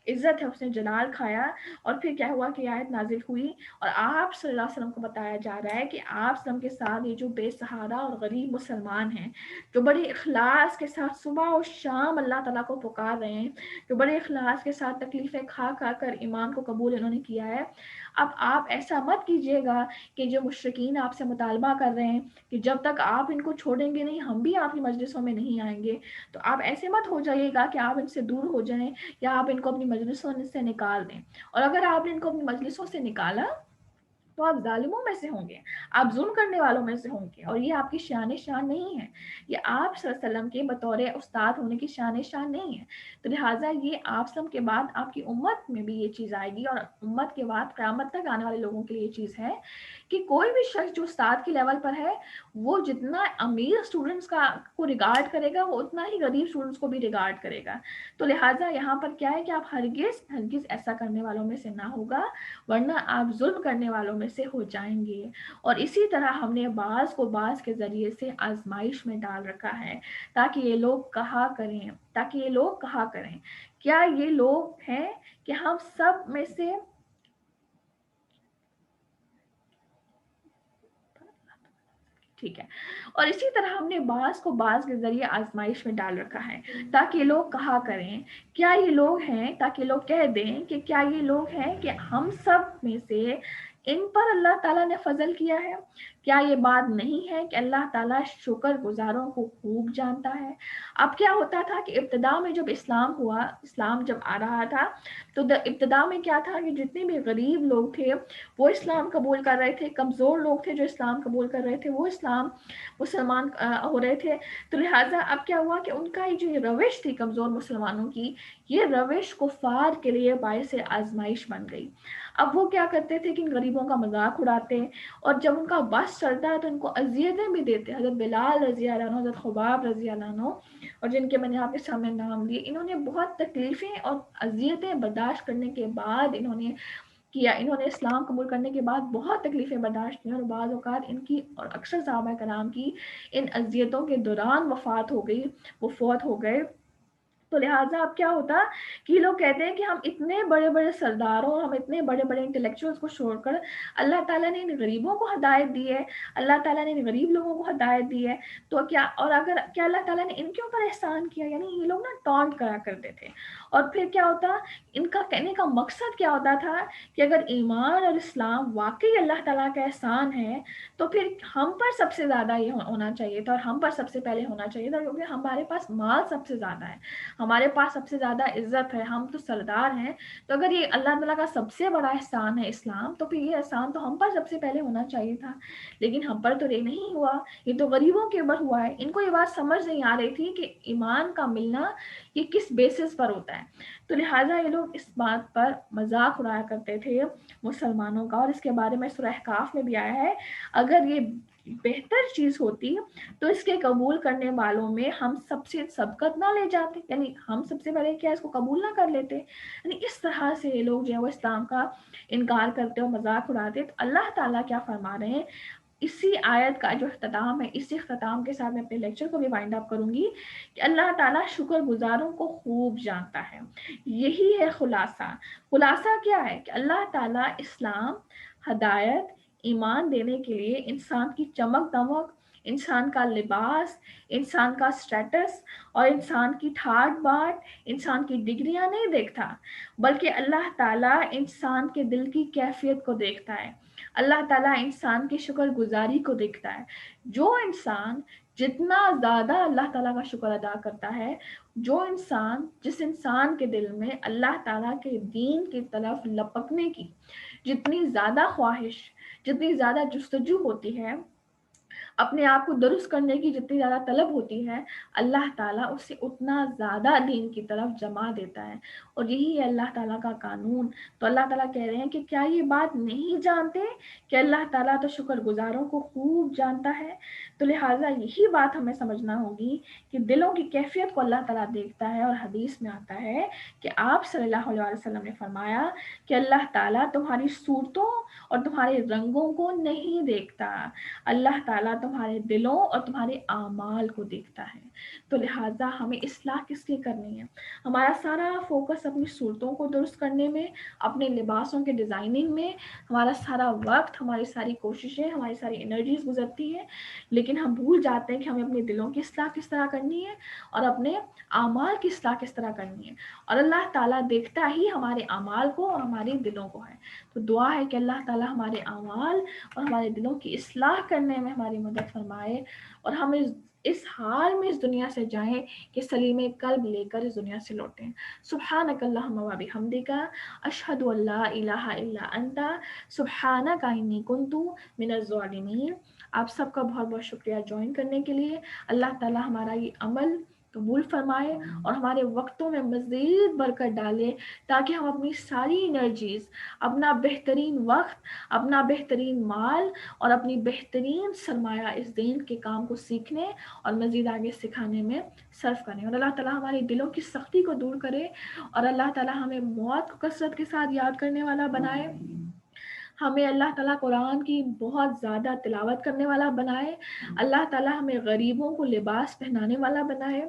عزت ہے، اس نے جلال کھایا، اور پھر کیا ہوا کہ آیت نازل ہوئی اور آپ صلی اللہ علیہ وسلم کو بتایا جا رہا ہے کہ آپ صلی اللہ علیہ وسلم کے ساتھ یہ جو بے سہارا اور غریب مسلمان ہیں، جو بڑے اخلاص کے ساتھ صبح و شام اللہ تعالیٰ کو پکار رہے ہیں، جو بڑے اخلاص کے ساتھ تکلیفیں کھا کھا کر ایمان کو قبول انہوں نے کیا ہے، اب آپ ایسا مت کیجیے گا کہ جو مشرکین آپ سے مطالبہ کر رہے ہیں کہ جب تک آپ ان کو چھوڑیں گے نہیں ہم بھی آپ کی مجلسوں میں نہیں آئیں گے، تو آپ ایسے مت ہو جائیے گا کہ آپ ان سے دور ہو جائیں یا آپ ان کو اپنی مجلسوں سے نکال دیں، اور اگر آپ نے ان کو اپنی مجلسوں سے نکالا تو آپ ظالموں میں سے ہوں گے، آپ ظلم کرنے والوں میں سے ہوں گے، اور یہ آپ کی شان نہیں ہے، یہ آپ صلی اللہ علیہ وسلم کے بطور استاد ہونے کی شان نہیں ہے۔ تو لہٰذا یہ آپ سب کے بعد آپ کی امت میں بھی یہ چیز آئے گی، اور امت کے بعد قیامت تک آنے والے لوگوں کے لیے یہ چیز ہے کہ کوئی بھی شخص جو استاد کے لیول پر ہے وہ جتنا امیر اسٹوڈنٹس کو ریگارڈ کرے گا وہ اتنا ہی غریب اسٹوڈنٹس کو بھی ریگارڈ کرے گا۔ تو لہٰذا یہاں پر کیا ہے کہ آپ ہرگز ایسا کرنے والوں میں سے نہ ہوگا، ورنہ آپ ظلم کرنے والوں میں سے ہو جائیں گے۔ اور اسی طرح ہم نے بعض کو بعض کے ذریعے سے آزمائش میں ڈال رکھا ہے تاکہ یہ لوگ کہا کریں کیا یہ لوگ ہیں کہ ہم سب میں سے ٹھیک ہے، اور اسی طرح ہم نے بعض کو بعض کے ذریعے آزمائش میں ڈال رکھا ہے تاکہ یہ لوگ کہا کریں کیا یہ لوگ ہیں، تاکہ لوگ کہہ دیں کہ کیا یہ لوگ ہیں کہ ہم سب میں سے ان پر اللہ تعالیٰ نے فضل کیا ہے، کیا یہ بات نہیں ہے کہ اللہ تعالیٰ شکر گزاروں کو خوب جانتا ہے۔ اب کیا ہوتا تھا کہ ابتدا میں جب اسلام جب آ رہا تھا تو ابتدا میں کیا تھا کہ جتنے بھی غریب لوگ تھے وہ اسلام قبول کر رہے تھے، کمزور لوگ تھے جو اسلام قبول کر رہے تھے وہ مسلمان ہو رہے تھے۔ تو لہٰذا اب کیا ہوا کہ ان کا جو یہ روش تھی کمزور مسلمانوں کی، یہ روش کفار کے لیے باعث آزمائش بن گئی۔ اب وہ کیا کرتے تھے کہ ان غریبوں کا مذاق اڑاتے، اور جب ان کا بس چلتا ہے تو ان کو اذیتیں بھی دیتے۔ حضرت بلال رضی اللہ عنہ، حضرت خباب رضی اللہ عنہ، اور جن کے میں نے آپ کے سامنے نام لیے، انہوں نے بہت تکلیفیں اور اذیتیں برداشت کرنے کے بعد انہوں نے اسلام قبول کرنے کے بعد بہت تکلیفیں برداشت کی، اور بعض اوقات ان کی اور اکثر صحابہ کرام کی ان اذیتوں کے دوران وفات ہو گئی، وہ فوت ہو گئے۔ تو لہٰذا اب کیا ہوتا کہ لوگ کہتے ہیں کہ ہم اتنے بڑے بڑے سرداروں، ہم اتنے بڑے بڑے انٹلیکچوئلس کو چھوڑ کر اللہ تعالیٰ نے ان غریبوں کو ہدایت دی ہے، اللہ تعالیٰ نے ان غریب لوگوں کو ہدایت دی ہے، تو کیا اللہ تعالیٰ نے ان کے اوپر احسان کیا؟ یعنی یہ لوگ نا ٹانٹ کرا کرتے تھے، اور پھر کیا ہوتا ان کا کہنے کا مقصد کیا ہوتا تھا کہ اگر ایمان اور اسلام واقعی اللہ تعالیٰ کا احسان ہے تو پھر ہم پر سب سے زیادہ یہ ہونا چاہیے تھا، اور ہم پر سب سے پہلے ہونا چاہیے تھا، کیونکہ ہمارے پاس مال سب سے زیادہ ہے، ہمارے پاس سب سے زیادہ عزت ہے، ہم تو سردار ہیں، تو اگر یہ اللہ تعالیٰ کا سب سے بڑا احسان ہے اسلام تو پھر یہ احسان تو ہم پر سب سے پہلے ہونا چاہیے تھا، لیکن ہم پر تو یہ نہیں ہوا، یہ تو غریبوں کے اوپر ہوا ہے۔ ان کو یہ بات سمجھ نہیں آ رہی تھی کہ ایمان کا ملنا یہ کس بیسس پر ہوتا ہے، تو لہٰذا یہ لوگ اس بات پر مذاق اڑایا کرتے تھے مسلمانوں کا، اور اس کے بارے میں سورہ احقاف میں بھی آیا ہے اگر یہ بہتر چیز ہوتی تو اس کے قبول کرنے والوں میں ہم سب سے سبقت نہ لے جاتے، یعنی ہم سب سے پہلے کیا اس کو قبول نہ کر لیتے، یعنی اس طرح سے یہ لوگ جو ہے وہ اسلام کا انکار کرتے اور مذاق اڑاتے۔ تو اللہ تعالیٰ کیا فرما رہے ہیں، اسی آیت کا جو اختتام ہے، اسی اختتام کے ساتھ میں اپنے لیکچر کو بھی وائنڈ اپ کروں گی کہ اللہ تعالیٰ شکر گزاروں کو خوب جانتا ہے. یہی ہے خلاصہ. خلاصہ کیا ہے کہ اللہ تعالیٰ اسلام، ہدایت، ایمان دینے کے لیے انسان کی چمک دمک، انسان کا لباس، انسان کا سٹیٹس اور انسان کی ٹھاٹ باٹ، انسان کی ڈگریاں نہیں دیکھتا، بلکہ اللہ تعالیٰ انسان کے دل کی کیفیت کو دیکھتا ہے. اللہ تعالیٰ انسان کی شکر گزاری کو دیکھتا ہے. جو انسان جتنا زیادہ اللہ تعالیٰ کا شکر ادا کرتا ہے، جس انسان کے دل میں اللہ تعالیٰ کے دین کی طرف لپکنے کی جتنی زیادہ خواہش، جتنی زیادہ جستجو ہوتی ہے، اپنے آپ کو درست کرنے کی جتنی زیادہ طلب ہوتی ہے، اللہ تعالیٰ اسے اتنا زیادہ دین کی طرف جما دیتا ہے. اور یہی ہے اللہ تعالیٰ کا قانون. تو اللہ تعالیٰ کہہ رہے ہیں کہ کیا یہ بات نہیں جانتے کہ اللہ تعالیٰ تو شکر گزاروں کو خوب جانتا ہے. تو لہٰذا یہی بات ہمیں سمجھنا ہوگی کہ دلوں کی کیفیت کو اللہ تعالیٰ دیکھتا ہے. اور حدیث میں آتا ہے کہ آپ صلی اللہ علیہ وسلم نے فرمایا کہ اللہ تعالیٰ تمہاری صورتوں اور تمہارے رنگوں کو نہیں دیکھتا، اللہ تعالیٰ تمہارے دلوں اور تمہارے اعمال کو دیکھتا ہے. تو لہٰذا ہمیں اصلاح کس لیے کرنی ہے؟ ہمارا سارا فوکس اپنی صورتوں کو درست کرنے میں، اپنے لباسوں کے ڈیزائننگ میں ہمارا سارا وقت، ہماری ساری کوششیں، ہماری ساری انرجیز گزرتی ہیں، لیکن ہم بھول جاتے ہیں کہ ہمیں اپنے دلوں کی اصلاح کس طرح کرنی ہے اور اپنے اعمال کی اصلاح کس طرح کرنی ہے. اور اللہ تعالیٰ دیکھتا ہی ہمارے اعمال کو اور ہمارے دلوں کو ہے. تو دعا ہے کہ اللہ تعالیٰ ہمارے اعمال اور ہمارے دلوں کی اصلاح کرنے میں ہماری مدد فرمائے، اور ہم اس حال میں اس دنیا سے جائیں کہ سلیم قلب لے کر اس دنیا سے لوٹیں. سبحانک اللہم و بحمدک، اشہد ان لا الہ الا انت، سبحانک انی کنت من الظالمین. آپ سب کا بہت بہت شکریہ جوائن کرنے کے لیے. اللہ تعالیٰ ہمارا یہ عمل قبول فرمائے اور ہمارے وقتوں میں مزید برکت ڈالے، تاکہ ہم اپنی ساری انرجیز، اپنا بہترین وقت، اپنا بہترین مال اور اپنی بہترین سرمایہ اس دین کے کام کو سیکھنے اور مزید آگے سکھانے میں صرف کریں. اور اللہ تعالیٰ ہمارے دلوں کی سختی کو دور کرے، اور اللہ تعالیٰ ہمیں موت کو کثرت کے ساتھ یاد کرنے والا بنائے. ہمیں اللہ تعالیٰ قرآن کی بہت زیادہ تلاوت کرنے والا بنائے. اللہ تعالیٰ ہمیں غریبوں کو لباس پہنانے والا بنائے،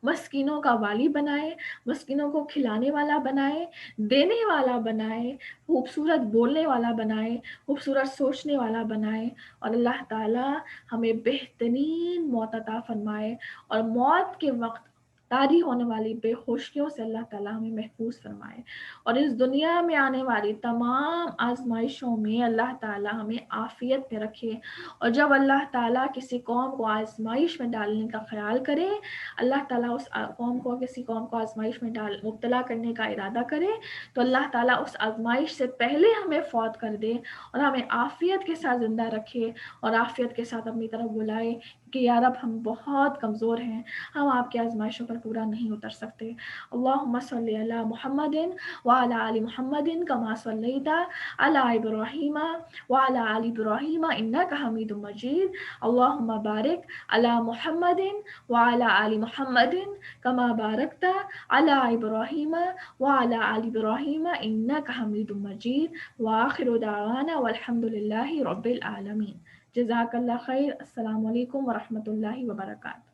مسکینوں کا والی بنائے، مسکینوں کو کھلانے والا بنائے، دینے والا بنائے، خوبصورت بولنے والا بنائے، خوبصورت سوچنے والا بنائے. اور اللہ تعالیٰ ہمیں بہترین موت عطا فرمائے، اور موت کے وقت طاری ہونے والی بے خوشیوں سے اللہ تعالیٰ ہمیں محفوظ فرمائے. اور اس دنیا میں آنے والی تمام آزمائشوں میں اللہ تعالیٰ ہمیں عافیت میں رکھے. اور جب اللہ تعالیٰ کسی قوم کو آزمائش میں ڈالنے کا خیال کرے، اللہ تعالیٰ اس کسی قوم کو آزمائش میں مبتلا کرنے کا ارادہ کرے، تو اللہ تعالیٰ اس آزمائش سے پہلے ہمیں فوت کر دے اور ہمیں عافیت کے ساتھ زندہ رکھے اور عافیت کے ساتھ اپنی طرف بلائے کہ یا رب ہم بہت کمزور ہیں، ہم آپ کی آزمائشوں پر پورا نہیں اتر سکتے. اللہم صلی علی محمد وعلی آل محمد کما صلیت علی ابراہیم وعلی آل ابراہیم انک حمید مجید. اللہم بارک علی محمد وعلی آل محمد کما بارکت علی ابراہیم وعلی آل ابراہیم انک حمید مجید. وآخر دعوانا والحمد للہ رب العالمین. جزاک اللہ خیر. السلام علیکم ورحمۃ اللہ وبرکاتہ.